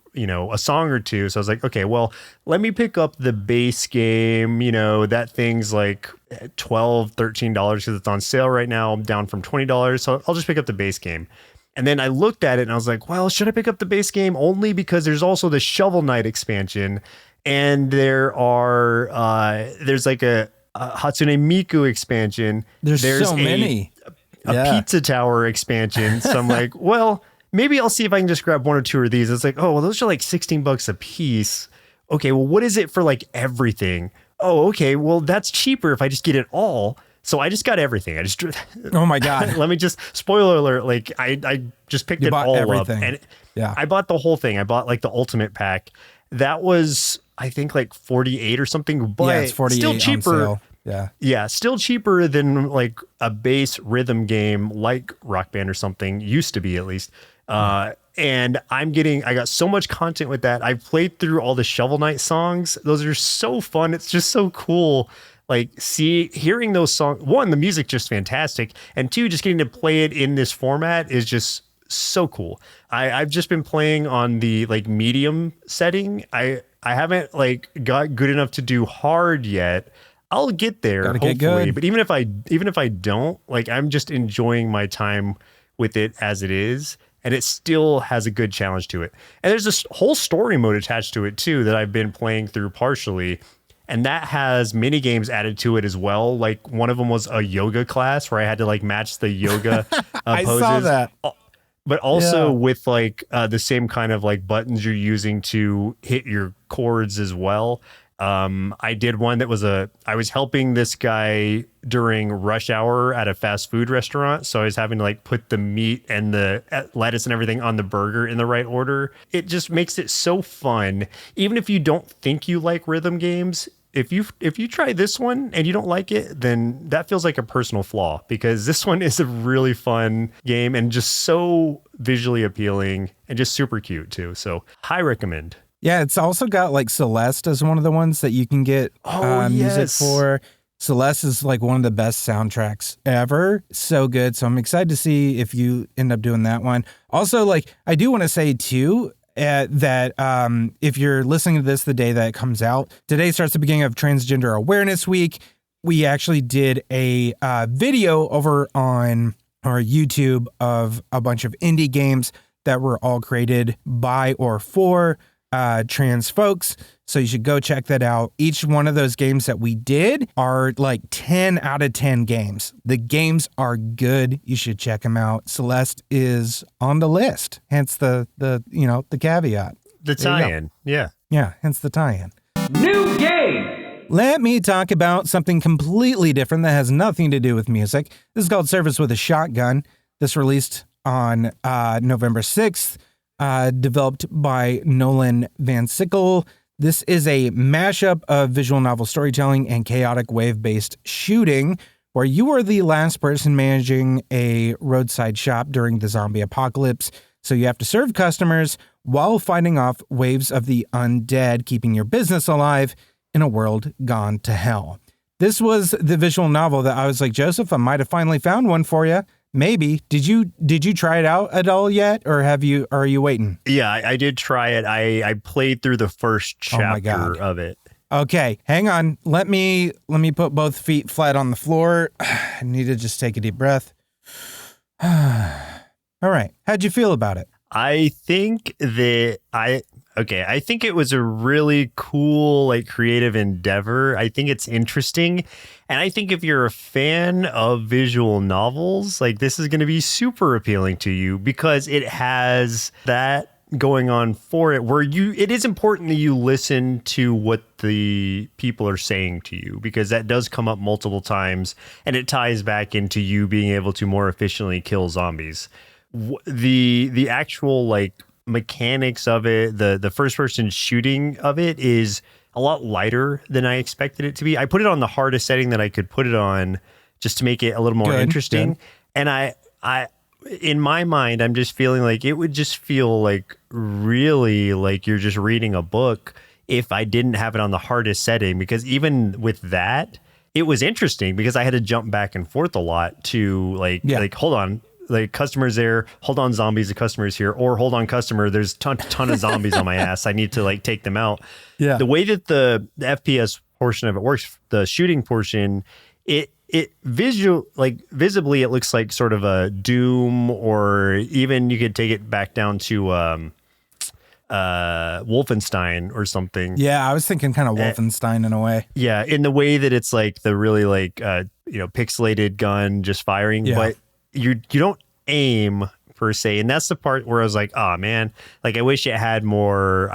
song or two. So I was like, okay, well, let me pick up the base game. That thing's like $12, $13 because it's on sale right now, down from $20. So I'll just pick up the base game. And then I looked at it and I was like, well, should I pick up the base game only because there's also the Shovel Knight expansion, and there's like a Hatsune Miku expansion. There's so many. A Pizza Tower expansion. So I'm like, well, maybe I'll see if I can just grab one or two of these. It's like, oh, well, those are like $16 a piece. Okay, well, what is it for like everything? Oh, okay, well, that's cheaper if I just get it all. So I just got everything. Oh my God. Let me just, spoiler alert, like I just picked it all everything. up. And I bought the whole thing. I bought like the ultimate pack. That was I think like 48 or something, but yeah, it's 48 still cheaper. on sale. Yeah. Yeah, still cheaper than like a base rhythm game like Rock Band or something, used to be at least. And I got so much content with that. I've played through all the Shovel Knight songs. Those are so fun. It's just so cool. Like, hearing those songs, one, the music just fantastic, and two, just getting to play it in this format is just so cool. I've just been playing on the like medium setting. I haven't like got good enough to do hard yet. I'll get there, hopefully. Get good. But even if I don't, like, I'm just enjoying my time with it as it is, and it still has a good challenge to it. And there's this whole story mode attached to it too that I've been playing through partially, and that has mini games added to it as well. Like, one of them was a yoga class where I had to like match the yoga I poses. saw that. But also with like the same kind of like buttons you're using to hit your chords as well. I did one that was I was helping this guy during rush hour at a fast food restaurant. So I was having to like put the meat and the lettuce and everything on the burger in the right order. It just makes it so fun. Even if you don't think you like rhythm games, if you try this one and you don't like it, then that feels like a personal flaw, because this one is a really fun game and just so visually appealing and just super cute too. So high recommend. Yeah, it's also got like Celeste as one of the ones that you can get music for. Celeste is like one of the best soundtracks ever. So good. So I'm excited to see if you end up doing that one. Also, like, I do want to say too, that if you're listening to this the day that it comes out, today starts the beginning of Transgender Awareness Week. We actually did a video over on our YouTube of a bunch of indie games that were all created by or for trans folks. So you should go check that out. Each one of those games that we did are like 10 out of 10 games. The games are good. You should check them out. Celeste is on the list. Hence the caveat. The tie-in. Yeah. Yeah. Hence the tie-in. New game. Let me talk about something completely different that has nothing to do with music. This is called Service with a Shotgun. This released on November 6th. Developed by Nolan Van Sickle. This is a mashup of visual novel storytelling and chaotic wave-based shooting, where you are the last person managing a roadside shop during the zombie apocalypse. So you have to serve customers while fighting off waves of the undead, keeping your business alive in a world gone to hell. This was the visual novel that I was like, Joseph, I might have finally found one for you. Maybe. Did you try it out at all yet, or are you waiting? Yeah, I did try it. I played through the first chapter of it. Okay, hang on. Let me put both feet flat on the floor. I need to just take a deep breath. All right. How'd you feel about it? I think it was a really cool, like, creative endeavor. I think it's interesting. And I think if you're a fan of visual novels, like, this is going to be super appealing to you, because it has that going on for it, where it is important that you listen to what the people are saying to you, because that does come up multiple times, and it ties back into you being able to more efficiently kill zombies. The actual, like, mechanics of it, the first person shooting of it is a lot lighter than I expected it to be. I put it on the hardest setting that I could put it on, just to make it a little more interesting. Good. And I in my mind, I'm just feeling like it would just feel like really like you're just reading a book if I didn't have it on the hardest setting, because even with that, it was interesting because I had to jump back and forth a lot to like hold on, like, customers there, hold on, zombies, the customer's here, or hold on, customer, there's ton of zombies on my ass, I need to like take them out. Yeah. The way that the FPS portion of it works, the shooting portion, it visibly it looks like sort of a Doom, or even you could take it back down to Wolfenstein or something. Yeah, I was thinking kind of Wolfenstein in a way. Yeah, in the way that it's like the really like pixelated gun just firing, but you don't aim per se, and that's the part where I was like, oh man, like I wish I had more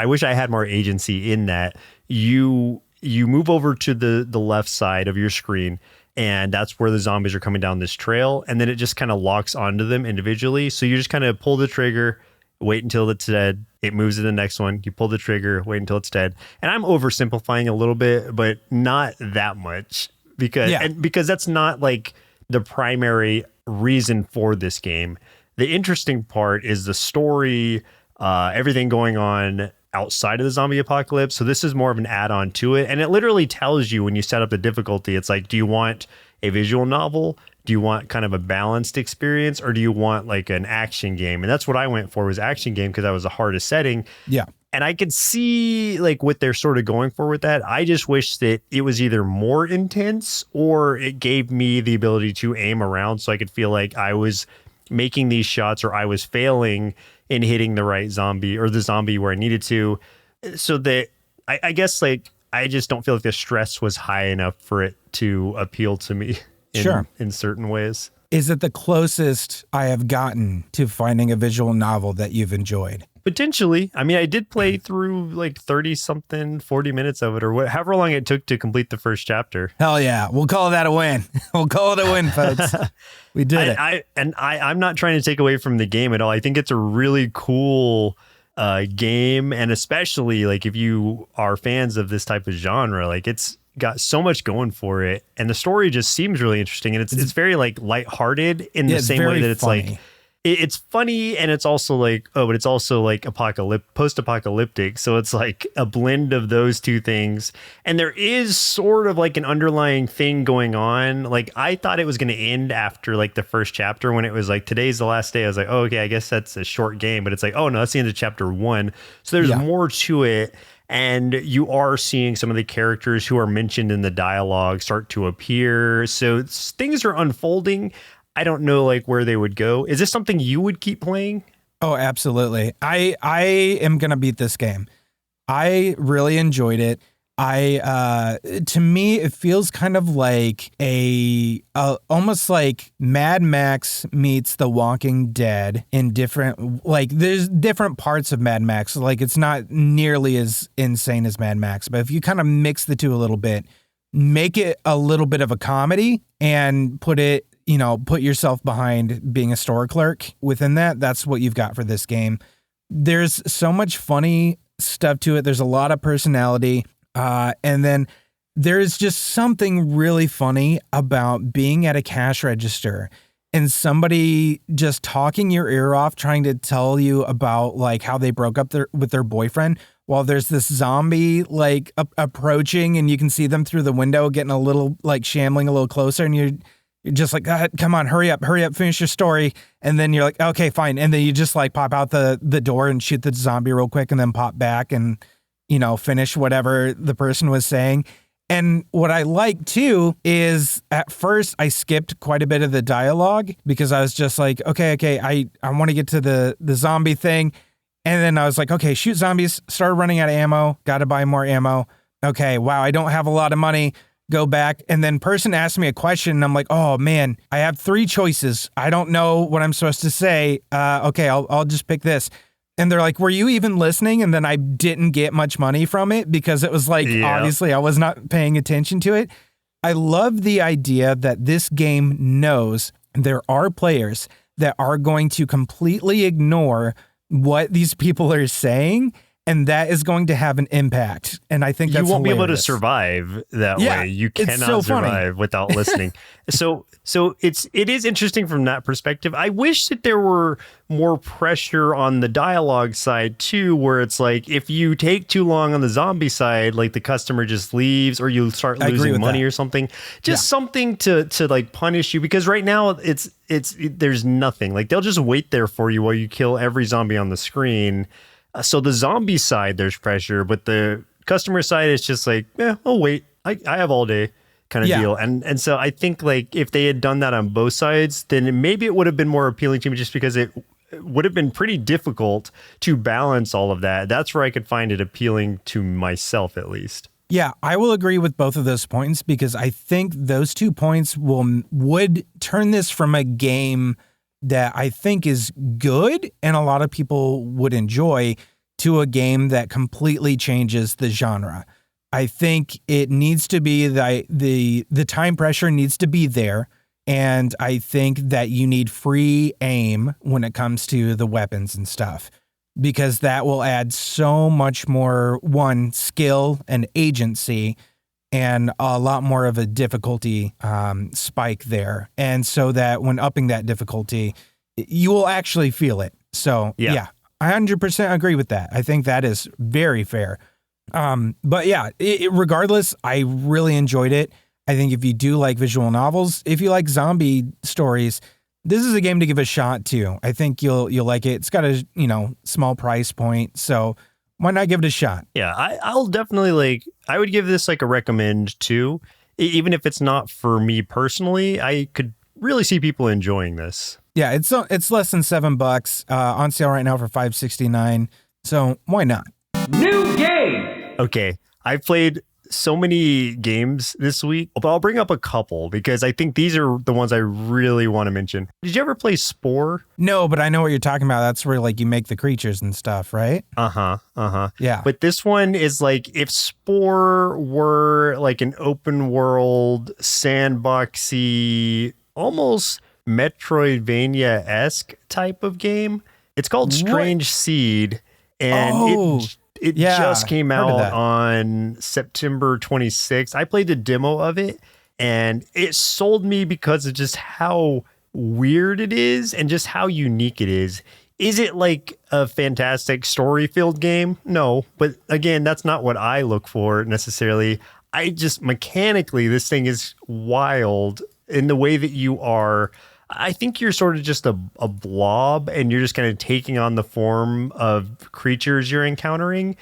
agency in that. You move over to the left side of your screen, and that's where the zombies are coming down this trail, and then it just kind of locks onto them individually, so you just kind of pull the trigger, wait until it's dead. It moves to the next one. You pull the trigger, wait until it's dead. And I'm oversimplifying a little bit, but not that much because that's not like the primary reason for this game. The interesting part is the story, everything going on outside of the zombie apocalypse. So this is more of an add-on to it. And it literally tells you when you set up the difficulty, it's like, do you want a visual novel? Do you want kind of a balanced experience, or do you want like an action game? And that's what I went for, was action game, because that was the hardest setting. Yeah. And I could see like what they're sort of going for with that. I just wish that it was either more intense or it gave me the ability to aim around so I could feel like I was making these shots or I was failing in hitting the right zombie or the zombie where I needed to. So that I guess like I just don't feel like the stress was high enough for it to appeal to me in certain ways. Is it the closest I have gotten to finding a visual novel that you've enjoyed? Potentially. I mean, I did play through like 30 something, 40 minutes of it, or however long it took to complete the first chapter. Hell yeah. We'll call that a win. We'll call it a win, folks. We did it. I'm not trying to take away from the game at all. I think it's a really cool game. And especially like if you are fans of this type of genre, like it's got so much going for it. And the story just seems really interesting. And it's very like lighthearted in the same way that it's funny. Like, it's funny, and it's also like, but it's also like post-apocalyptic. So it's like a blend of those two things. And there is sort of like an underlying thing going on. Like I thought it was going to end after like the first chapter when it was like, today's the last day. I was like, oh, okay, I guess that's a short game. But it's like, oh no, that's the end of chapter 1. So there's more to it. And you are seeing some of the characters who are mentioned in the dialogue start to appear. So things are unfolding. I don't know like where they would go. Is this something you would keep playing? Oh, absolutely. I am going to beat this game. I really enjoyed it. To me, it feels kind of like almost like Mad Max meets The Walking Dead in different, like there's different parts of Mad Max. Like it's not nearly as insane as Mad Max, but if you kind of mix the two a little bit, make it a little bit of a comedy and put yourself behind being a store clerk within that. That's what you've got for this game. There's so much funny stuff to it. There's a lot of personality. And then there's just something really funny about being at a cash register and somebody just talking your ear off, trying to tell you about like how they broke up with their boyfriend while there's this zombie like approaching, and you can see them through the window getting a little like shambling a little closer, and you're just like, come on, hurry up, finish your story. And then you're like, okay, fine. And then you just like pop out the door and shoot the zombie real quick and then pop back and, finish whatever the person was saying. And what I like too is at first I skipped quite a bit of the dialogue because I was just like, okay, I want to get to the zombie thing. And then I was like, okay, shoot zombies, started running out of ammo, got to buy more ammo. Okay, wow, I don't have a lot of money. Go back. And then person asked me a question and I'm like, oh man, I have 3 choices. I don't know what I'm supposed to say. Okay, I'll just pick this. And they're like, were you even listening? And then I didn't get much money from it because it was like, obviously I was not paying attention to it. I love the idea that this game knows there are players that are going to completely ignore what these people are saying, and that is going to have an impact. And I think that's you won't hilarious. be able to survive that way. You cannot survive without listening. So it is interesting from that perspective. I wish that there were more pressure on the dialogue side too, where it's like if you take too long on the zombie side, like the customer just leaves or you start losing money or something. Just something to like punish you, because right now it's there's nothing. Like they'll just wait there for you while you kill every zombie on the screen. So the zombie side, there's pressure, but the customer side is just like, I'll wait. I have all day kind of deal. And so I think like if they had done that on both sides, then maybe it would have been more appealing to me, just because it would have been pretty difficult to balance all of that. That's where I could find it appealing to myself, at least. Yeah, I will agree with both of those points, because I think those 2 points would turn this from a game that I think is good and a lot of people would enjoy to a game that completely changes the genre. I think it needs to be the time pressure needs to be there. And I think that you need free aim when it comes to the weapons and stuff. because that will add so much more, one, skill and agency, and a lot more of a difficulty spike there. And so that when upping that difficulty, you will actually feel it. So yeah, I 100% agree with that. I think that is very fair. But yeah, regardless, I really enjoyed it. I think if you do like visual novels, if you like zombie stories, this is a game to give a shot to. I think you'll like it. It's got a, small price point, so why not give it a shot? Yeah, I'll definitely I would give this like a recommend too. Even if it's not for me personally, I could really see people enjoying this. Yeah, it's less than $7 on sale right now for $5.69. So why not? New game! Okay, I played so many games this week, but I'll bring up a couple because I think these are the ones I really want to mention. Did you ever play Spore? No, but I know what you're talking about. That's where like you make the creatures and stuff, right? Yeah. But this one is like if Spore were like an open world, sandboxy, almost Metroidvania-esque type of game. It's called Strange Seed, and it just came out on September 26th. I played the demo of it, and it sold me because of just how weird it is and just how unique it is. Is it like a fantastic story-filled game? No, but again, that's not what I look for necessarily. I just mechanically, this thing is wild in the way that you are. I think you're sort of just a blob, and you're just kind of taking on the form of creatures you're encountering,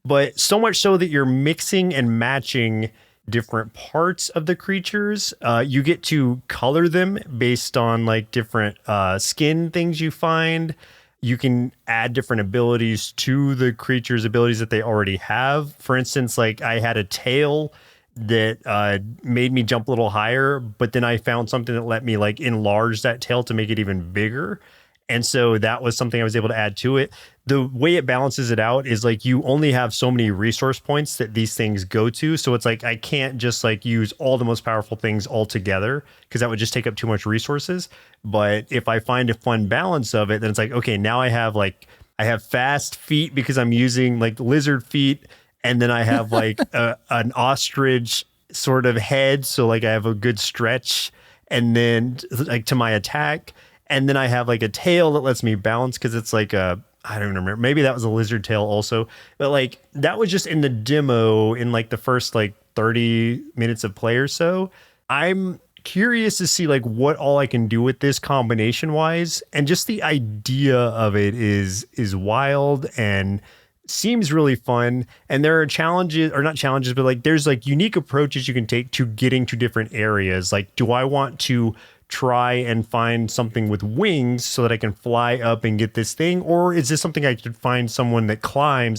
but so much so that you're mixing and matching different parts of the creatures. You get to color them based on like different skin things you find. You can add different abilities to the creature's abilities that they already have. For instance, like I had a tail that made me jump a little higher, but then I found something that let me like enlarge that tail to make it even bigger. And so that was something I was able to add to it. The way it balances it out is like you only have so many resource points that these things go to. So it's like I can't just like use all the most powerful things all together because that would just take up too much resources. But if I find a fun balance of it, then it's like, okay, now I have fast feet because I'm using like lizard feet. And then I have like an ostrich sort of head. So like I have a good stretch, and then like to my attack. And then I have like a tail that lets me balance because it's like I don't even remember. Maybe that was a lizard tail also. But like that was just in the demo in like the first like 30 minutes of play or so. I'm curious to see like what all I can do with this combination wise. And just the idea of it is wild and seems really fun. And there are challenges, or not challenges, but like there's like unique approaches you can take to getting to different areas. Like, do I want to try and find something with wings so that I can fly up and get this thing? Or is this something I could find someone that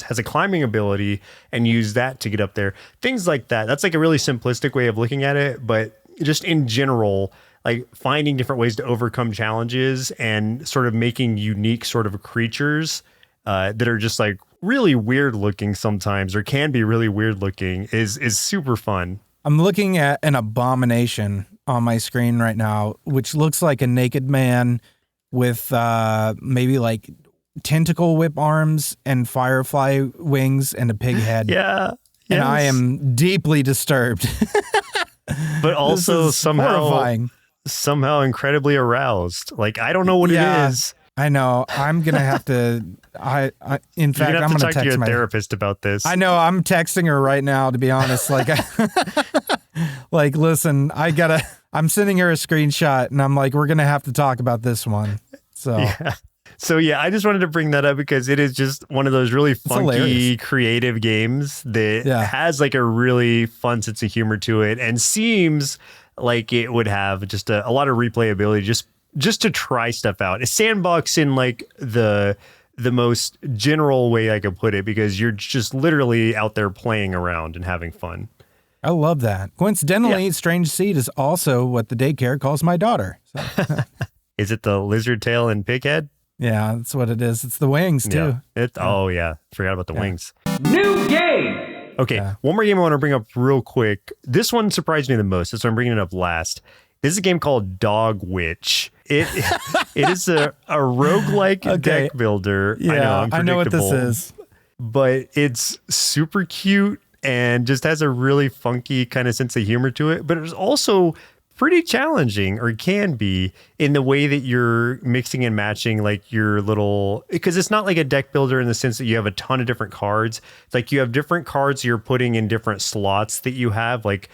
has a climbing ability and use that to get up there? Things like that. That's like a really simplistic way of looking at it. But just in general, like finding different ways to overcome challenges and sort of making unique sort of creatures that are just like really weird looking sometimes, or can be really weird looking, is super fun. I'm looking at an abomination on my screen right now, which looks like a naked man with maybe like tentacle whip arms and firefly wings and a pig head. Yeah. And I am deeply disturbed. But also horrifying. Somehow incredibly aroused. Like, I don't know what it is. I know. I'm going to have to, in fact, I'm going to talk to your my therapist about this. I know. I'm texting her right now, to be honest. Like, like, listen, I'm sending her a screenshot and I'm like, we're going to have to talk about this one. So, yeah. I just wanted to bring that up because it is just one of those really funky, creative games that has like a really fun sense of humor to it and seems like it would have just a lot of replayability just to try stuff out. It's sandbox in like the most general way I could put it, because you're just literally out there playing around and having fun. I love that. Coincidentally, Strange Seed is also what the daycare calls my daughter. So. Is it the lizard tail and pig head? Yeah, that's what it is. It's the wings too. Oh yeah, forgot about the wings. New game. Okay, one more game I want to bring up real quick. This one surprised me the most, so I'm bringing it up last. This is a game called Dog Witch. It is a roguelike deck builder. Yeah, I know what this is. But it's super cute and just has a really funky kind of sense of humor to it. But it's also pretty challenging, or can be, in the way that you're mixing and matching like your little, because it's not like a deck builder in the sense that you have a ton of different cards. It's like you have different cards you're putting in different slots that you have, like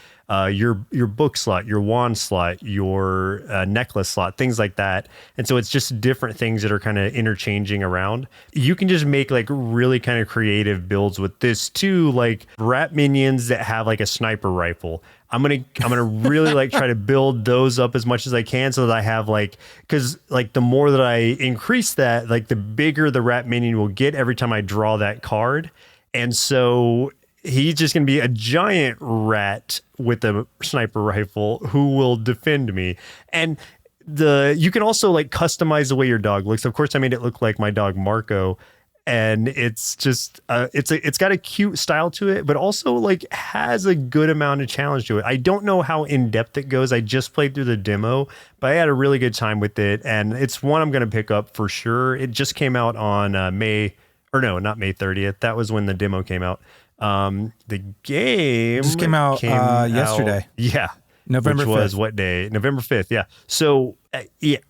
your book slot, your wand slot, your necklace slot, things like that. And so it's just different things that are kind of interchanging around. You can just make like really kind of creative builds with this too, like rat minions that have like a sniper rifle. I'm gonna really like try to build those up as much as I can so that I have like, because like the more that I increase that, like the bigger the rat minion will get every time I draw that card. And so he's just going to be a giant rat with a sniper rifle who will defend me. And you can also like customize the way your dog looks. Of course, I made it look like my dog Marco, and it's just it's got a cute style to it, but also like has a good amount of challenge to it. I don't know how in depth it goes. I just played through the demo, but I had a really good time with it, and it's one I'm going to pick up for sure. It just came out on not May 30th. That was when the demo came out. The game just came out yesterday. Yeah. November 5th. Which was what day? November 5th. Yeah. So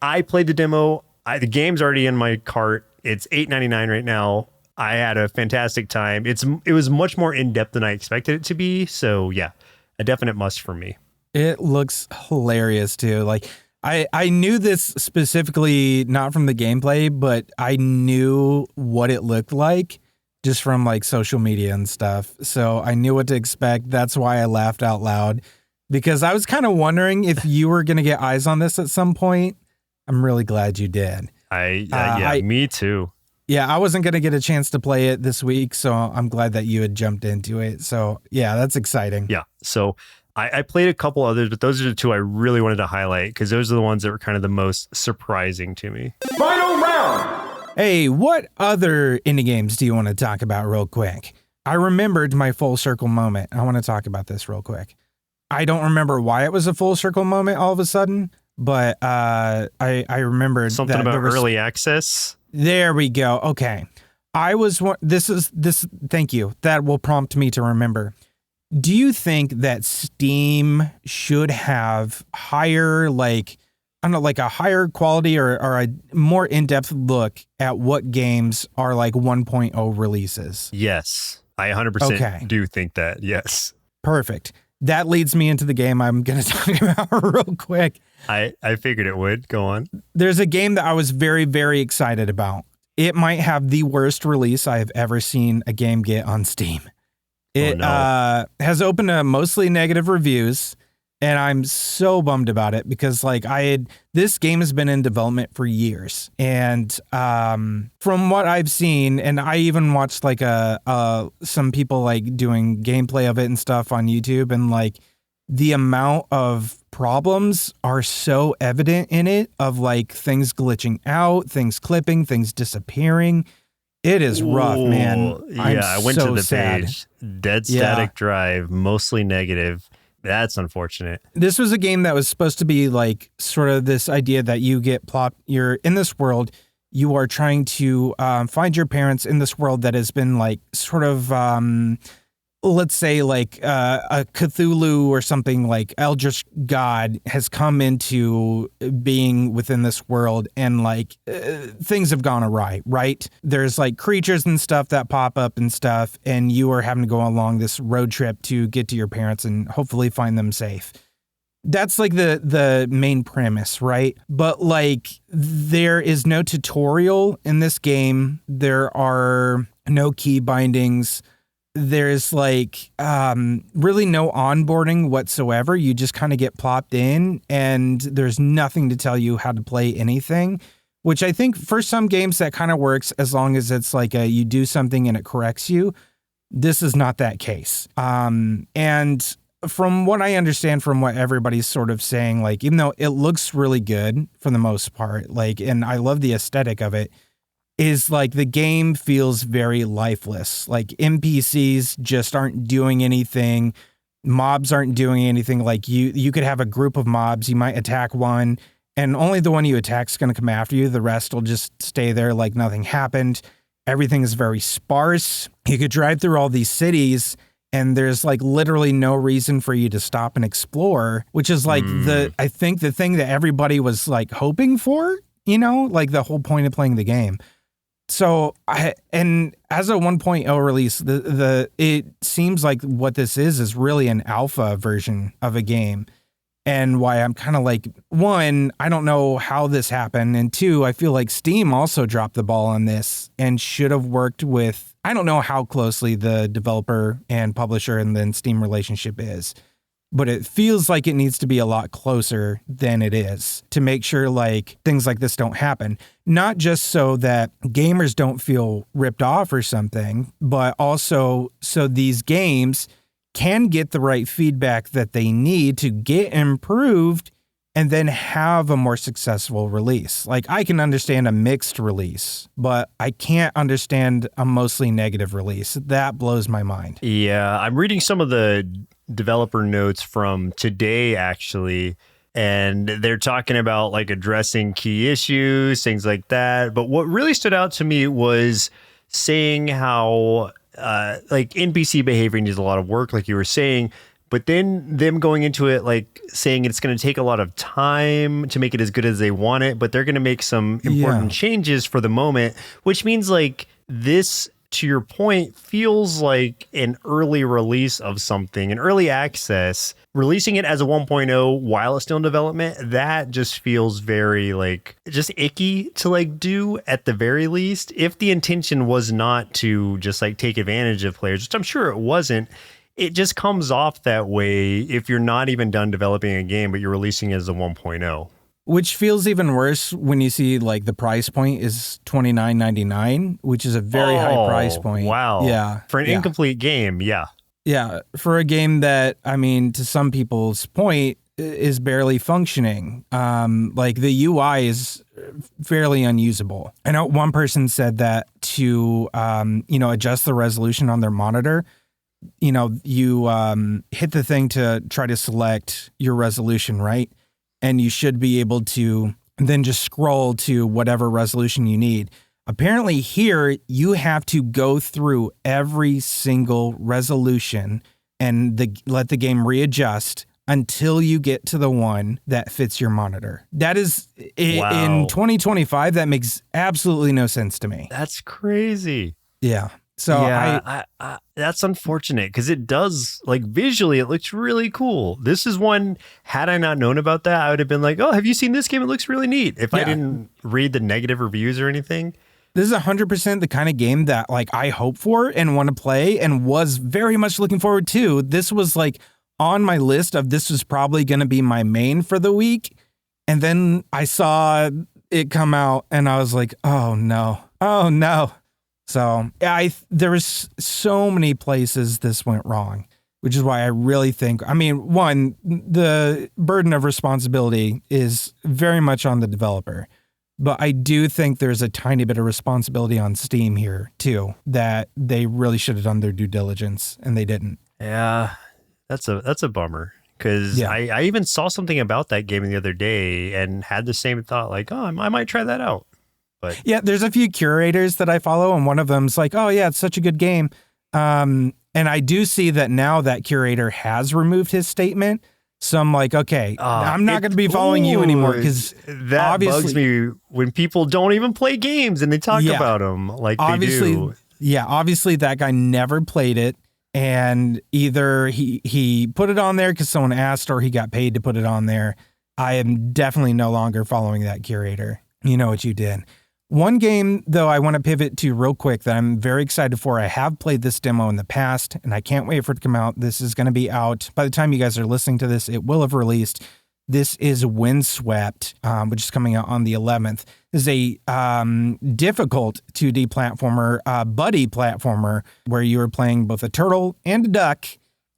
I played the demo. The game's already in my cart. It's $8.99 right now. I had a fantastic time. It was much more in depth than I expected it to be. So yeah, a definite must for me. It looks hilarious too. Like I knew this specifically not from the gameplay, but I knew what it looked like just from like social media and stuff. So I knew what to expect. That's why I laughed out loud, because I was kind of wondering if you were going to get eyes on this at some point. I'm really glad you did. Me too. Yeah, I wasn't going to get a chance to play it this week, so I'm glad that you had jumped into it. So yeah, that's exciting. Yeah. So I played a couple others, but those are the two I really wanted to highlight because those are the ones that were kind of the most surprising to me. Final round. Hey, what other indie games do you want to talk about real quick? I remembered my full circle moment. I want to talk about this real quick. I don't remember why it was a full circle moment all of a sudden, but I remembered something that about there was early access. There we go. Okay. Thank you. That will prompt me to remember. Do you think that Steam should have higher, like a higher quality or a more in-depth look at what games are like 1.0 releases? Yes. I 100% do think that. Yes. Perfect. That leads me into the game I'm going to talk about real quick. I figured it would. Go on. There's a game that I was very, very excited about. It might have the worst release I have ever seen a game get on Steam. It has opened to mostly negative reviews, and I'm so bummed about it because this game has been in development for years. And from what I've seen, and I even watched like some people like doing gameplay of it and stuff on YouTube, and like the amount of problems are so evident in it, of like things glitching out, things clipping, things disappearing. It is rough, man. Yeah, I went to the sad. page. Dead static drive, mostly negative. That's unfortunate. This was a game that was supposed to be like sort of this idea that you get you're in this world, you are trying to find your parents in this world that has been like sort of let's say like a Cthulhu or something, like Eldritch God has come into being within this world, and like things have gone awry, right? There's like creatures and stuff that pop up and stuff, and you are having to go along this road trip to get to your parents and hopefully find them safe. That's like the main premise, right? But like there is no tutorial in this game. There are no key bindings. There's like really no onboarding whatsoever. You just kind of get plopped in, and there's nothing to tell you how to play anything, which I think for some games that kind of works as long as it's like you do something and it corrects you. This is not that case. And from what I understand, from what everybody's sort of saying, like even though it looks really good for the most part, like, and I love the aesthetic of it, is like the game feels very lifeless. Like NPCs just aren't doing anything. Mobs aren't doing anything. Like you could have a group of mobs. You might attack one, and only the one you attack is going to come after you. The rest will just stay there like nothing happened. Everything is very sparse. You could drive through all these cities, and there's like literally no reason for you to stop and explore, which is like I think the thing that everybody was like hoping for, like the whole point of playing the game. So and as a 1.0 release, it seems like what this is really an alpha version of a game. And why I'm kind of like, one, I don't know how this happened. And two, I feel like Steam also dropped the ball on this and should have worked with, I don't know how closely the developer and publisher and then Steam relationship is, but it feels like it needs to be a lot closer than it is to make sure like things like this don't happen. Not just so that gamers don't feel ripped off or something, but also so these games can get the right feedback that they need to get improved and then have a more successful release. Like I can understand a mixed release, but I can't understand a mostly negative release. That blows my mind. Yeah, I'm reading some of the developer notes from today, actually, and they're talking about like addressing key issues, things like that. But what really stood out to me was saying how like NPC behavior needs a lot of work, like you were saying, but then them going into it like saying it's going to take a lot of time to make it as good as they want it, but they're going to make some important changes for the moment, which means like this, to your point, feels like an early release of something, an early access. Releasing it as a 1.0 while it's still in development, that just feels very like just icky to like do at the very least. If the intention was not to just like take advantage of players, which I'm sure it wasn't, it just comes off that way if you're not even done developing a game, but you're releasing it as a 1.0. Which feels even worse when you see like the price point is $29.99, which is a very high price point. Wow. Yeah. For an incomplete game. Yeah. Yeah. For a game that, I mean, to some people's point, is barely functioning. Like the UI is fairly unusable. I know one person said that to, adjust the resolution on their monitor, you hit the thing to try to select your resolution, right? And you should be able to then just scroll to whatever resolution you need. Apparently here, you have to go through every single resolution and let the game readjust until you get to the one that fits your monitor. That is, in 2025, that makes absolutely no sense to me. That's crazy. Yeah. So I that's unfortunate because it does, like, visually it looks really cool. This is one, had I not known about that, I would have been like, oh, have you seen this game? It looks really neat. If I didn't read the negative reviews or anything. This is 100% the kind of game that like I hope for and want to play and was very much looking forward to. This was like on my list of this was probably going to be my main for the week. And then I saw it come out and I was like, oh no. So there was so many places this went wrong, which is why I really think, one, the burden of responsibility is very much on the developer, but I do think there's a tiny bit of responsibility on Steam here too, that they really should have done their due diligence and they didn't. Yeah, that's a bummer. Because I even saw something about that game the other day and had the same thought, like, oh, I might try that out. But yeah, there's a few curators that I follow, and one of them's like, oh, yeah, it's such a good game. And I do see that now that curator has removed his statement. So I'm like, okay, I'm not going to be following you anymore because that bugs me when people don't even play games and they talk about them like they do. Yeah, obviously that guy never played it. And either he put it on there because someone asked or he got paid to put it on there. I am definitely no longer following that curator. You know what you did. One game, though, I want to pivot to real quick that I'm very excited for. I have played this demo in the past, and I can't wait for it to come out. This is going to be out. By the time you guys are listening to this, it will have released. This is Windswept, which is coming out on the 11th. This is a difficult 2D platformer, buddy platformer, where you are playing both a turtle and a duck,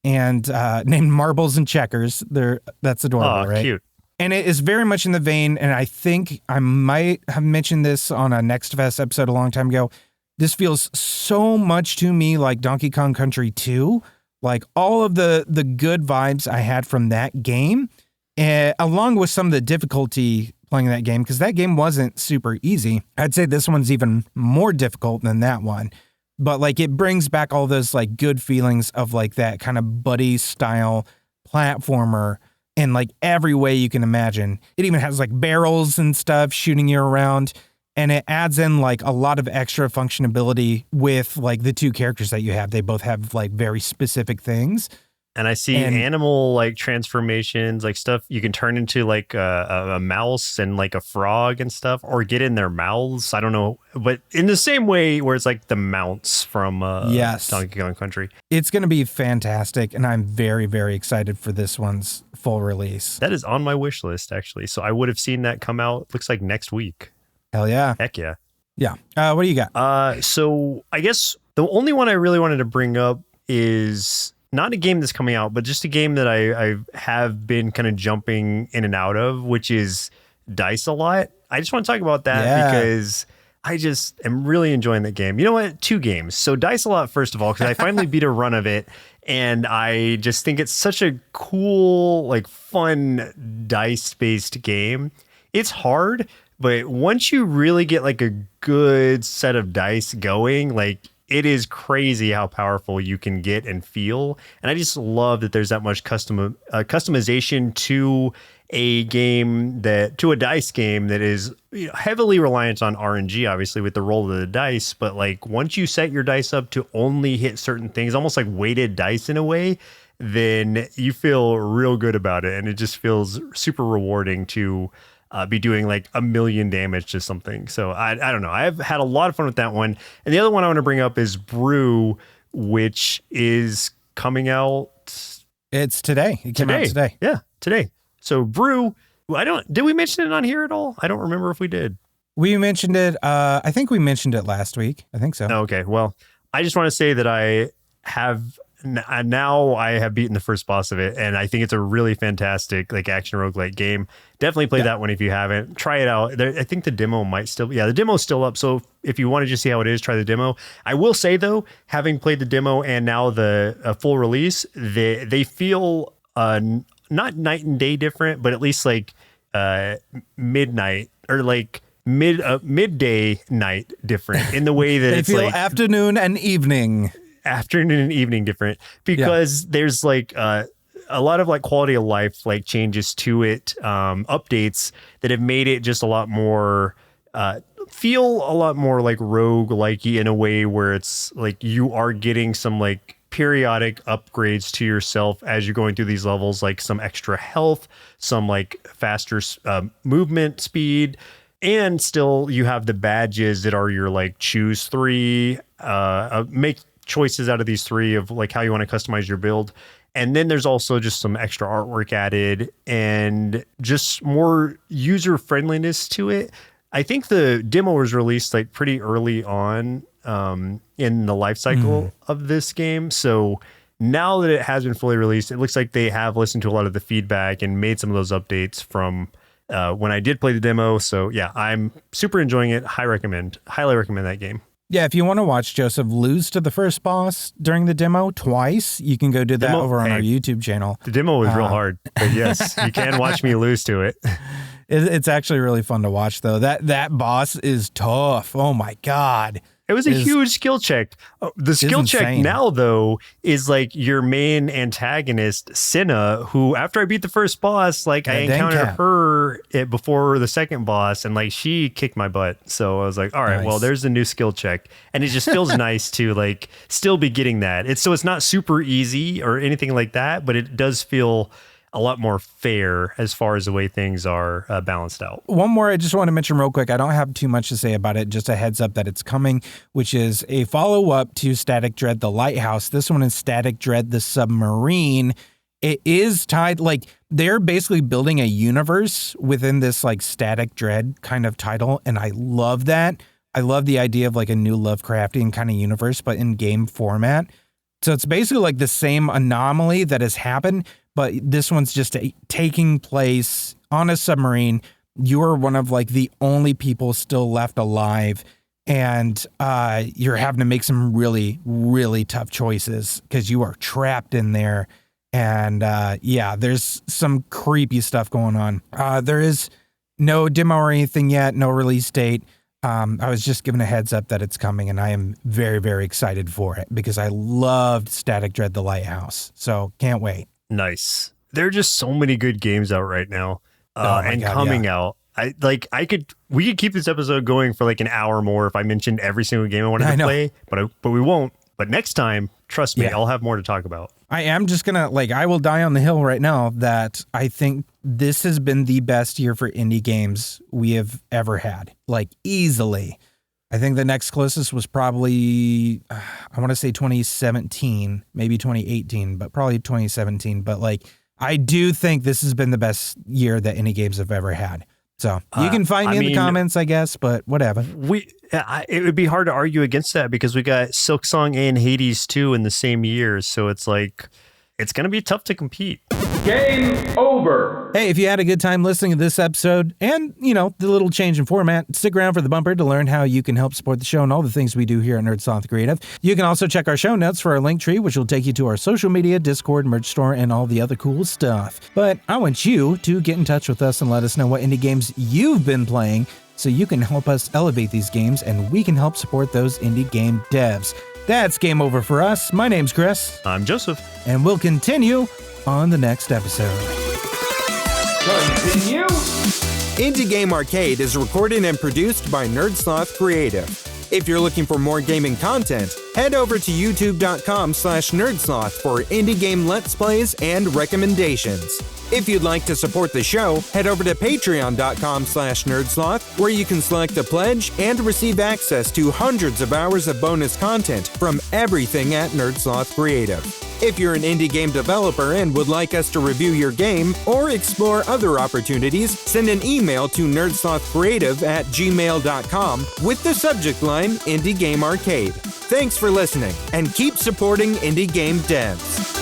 and named Marbles and Checkers. That's adorable, right? Cute. And it is very much in the vein, and I think I might have mentioned this on a Next Fest episode a long time ago. This feels so much to me like Donkey Kong Country 2, like all of the good vibes I had from that game, along with some of the difficulty playing that game, because that game wasn't super easy. I'd say this one's even more difficult than that one. But like it brings back all those like good feelings of like that kind of buddy style platformer in like every way you can imagine. It even has like barrels and stuff shooting you around, and it adds in like a lot of extra functionality with like the two characters that you have. They both have like very specific things. And I see animal like transformations, like stuff you can turn into like a mouse and like a frog and stuff, or get in their mouths. I don't know, but in the same way where it's like the mounts from Donkey Kong Country. It's going to be fantastic, and I'm very, very excited for this one's full release. That is on my wish list, actually. So I would have seen that come out, looks like next week. Hell yeah. Heck yeah. Yeah. What do you got? So I guess the only one I really wanted to bring up is not a game that's coming out, but just a game that I have been kind of jumping in and out of, which is Dicealot. I just want to talk about that because I just am really enjoying that game. You know what? 2 games. So Dicealot, first of all, because I finally beat a run of it, and I just think it's such a cool, like fun dice-based game. It's hard, but once you really get like a good set of dice going, like it is crazy how powerful you can get and feel. And I just love that there's that much customization to a game to a dice game that is heavily reliant on RNG, obviously, with the roll of the dice. But like once you set your dice up to only hit certain things, almost like weighted dice in a way, then you feel real good about it. And it just feels super rewarding to be doing like 1 million damage to something. So I don't know. I've had a lot of fun with that one. And the other one I want to bring up is Brew, which is coming out. It's today. It came out today. Yeah, today. So Brew, did we mention it on here at all? I don't remember if we did. We mentioned it. I think we mentioned it last week. I think so. Okay. Well, I just want to say that I have beaten the first boss of it, and I think it's a really fantastic like action roguelike game. Definitely play that one if you haven't. Try it out. I think the demo might still be. Yeah, the demo's still up. So if you want to just see how it is, try the demo. I will say though, having played the demo and now the full release, they feel not night and day different, but at least like midnight or like midday night different in the way that they it's feel like afternoon and evening different, because there's like a lot of like quality of life like changes to it, updates that have made it just a lot more feel a lot more like rogue-likey in a way where it's like you are getting some like periodic upgrades to yourself as you're going through these levels, like some extra health, some like faster movement speed, and still you have the badges that are your like choose 3, make choices out of these 3 of like how you want to customize your build. And then there's also just some extra artwork added and just more user friendliness to it. I think the demo was released like pretty early on in the life cycle of this game. So now that it has been fully released, it looks like they have listened to a lot of the feedback and made some of those updates from when I did play the demo. So yeah, I'm super enjoying it. Highly recommend that game. Yeah, if you want to watch Joseph lose to the first boss during the demo twice, you can go do that over on our YouTube channel. The demo was real hard, but yes, you can watch me lose to it. It's actually really fun to watch, though. That boss is tough. Oh, my God. It was a huge skill check. The skill check now, though, is like your main antagonist, Senna, who after I beat the first boss, like I encountered her before the second boss, and like she kicked my butt. So I was like, all right, well, there's a new skill check. And it just feels nice to like still be getting that. It's not super easy or anything like that, but it does feel a lot more fair as far as the way things are balanced out. One more I just want to mention real quick. I don't have too much to say about it. Just a heads up that it's coming, which is a follow-up to Static Dread the Lighthouse. This one is Static Dread the Submarine. It is tied, like they're basically building a universe within this like Static Dread kind of title. And I love that. I love the idea of like a new Lovecraftian kind of universe, but in game format. So it's basically like the same anomaly that has happened, but this one's just taking place on a submarine. You're one of like the only people still left alive. and you're having to make some really, really tough choices because you are trapped in there. And there's some creepy stuff going on. There is no demo or anything yet, no release date. I was just given a heads up that it's coming, and I am very, very excited for it because I loved Static Dread the Lighthouse. So can't wait. Nice. There are just so many good games out right now coming out. We could keep this episode going for like an hour more if I mentioned every single game I wanted to play, but we won't. But next time, trust me, I'll have more to talk about. I am just going to, I will die on the hill right now that I think this has been the best year for indie games we have ever had. Easily. I think the next closest was probably, I want to say 2017, maybe 2018, but probably 2017. But I do think this has been the best year that indie games have ever had. So you can find me in the comments, I guess, but whatever. It would be hard to argue against that because we got Silksong and Hades 2 in the same year. So it's it's going to be tough to compete. Game over. Hey, if you had a good time listening to this episode and, the little change in format, stick around for the bumper to learn how you can help support the show and all the things we do here at Sloth Creative. You can also check our show notes for our link tree, which will take you to our social media, Discord, merch store, and all the other cool stuff. But I want you to get in touch with us and let us know what indie games you've been playing so you can help us elevate these games and we can help support those indie game devs. That's game over for us. My name's Chris. I'm Joseph. And we'll continue on the next episode. Continue. Indie Game Arcade is recorded and produced by Sloth Creative. If you're looking for more gaming content, head over to youtube.com/nerdsloth for indie game let's plays and recommendations. If you'd like to support the show, head over to patreon.com/nerdsloth, where you can select a pledge and receive access to hundreds of hours of bonus content from everything at Sloth Creative. If you're an indie game developer and would like us to review your game or explore other opportunities, send an email to nerdslothcreative@gmail.com with the subject line Indie Game Arcade. Thanks for listening, and keep supporting indie game devs.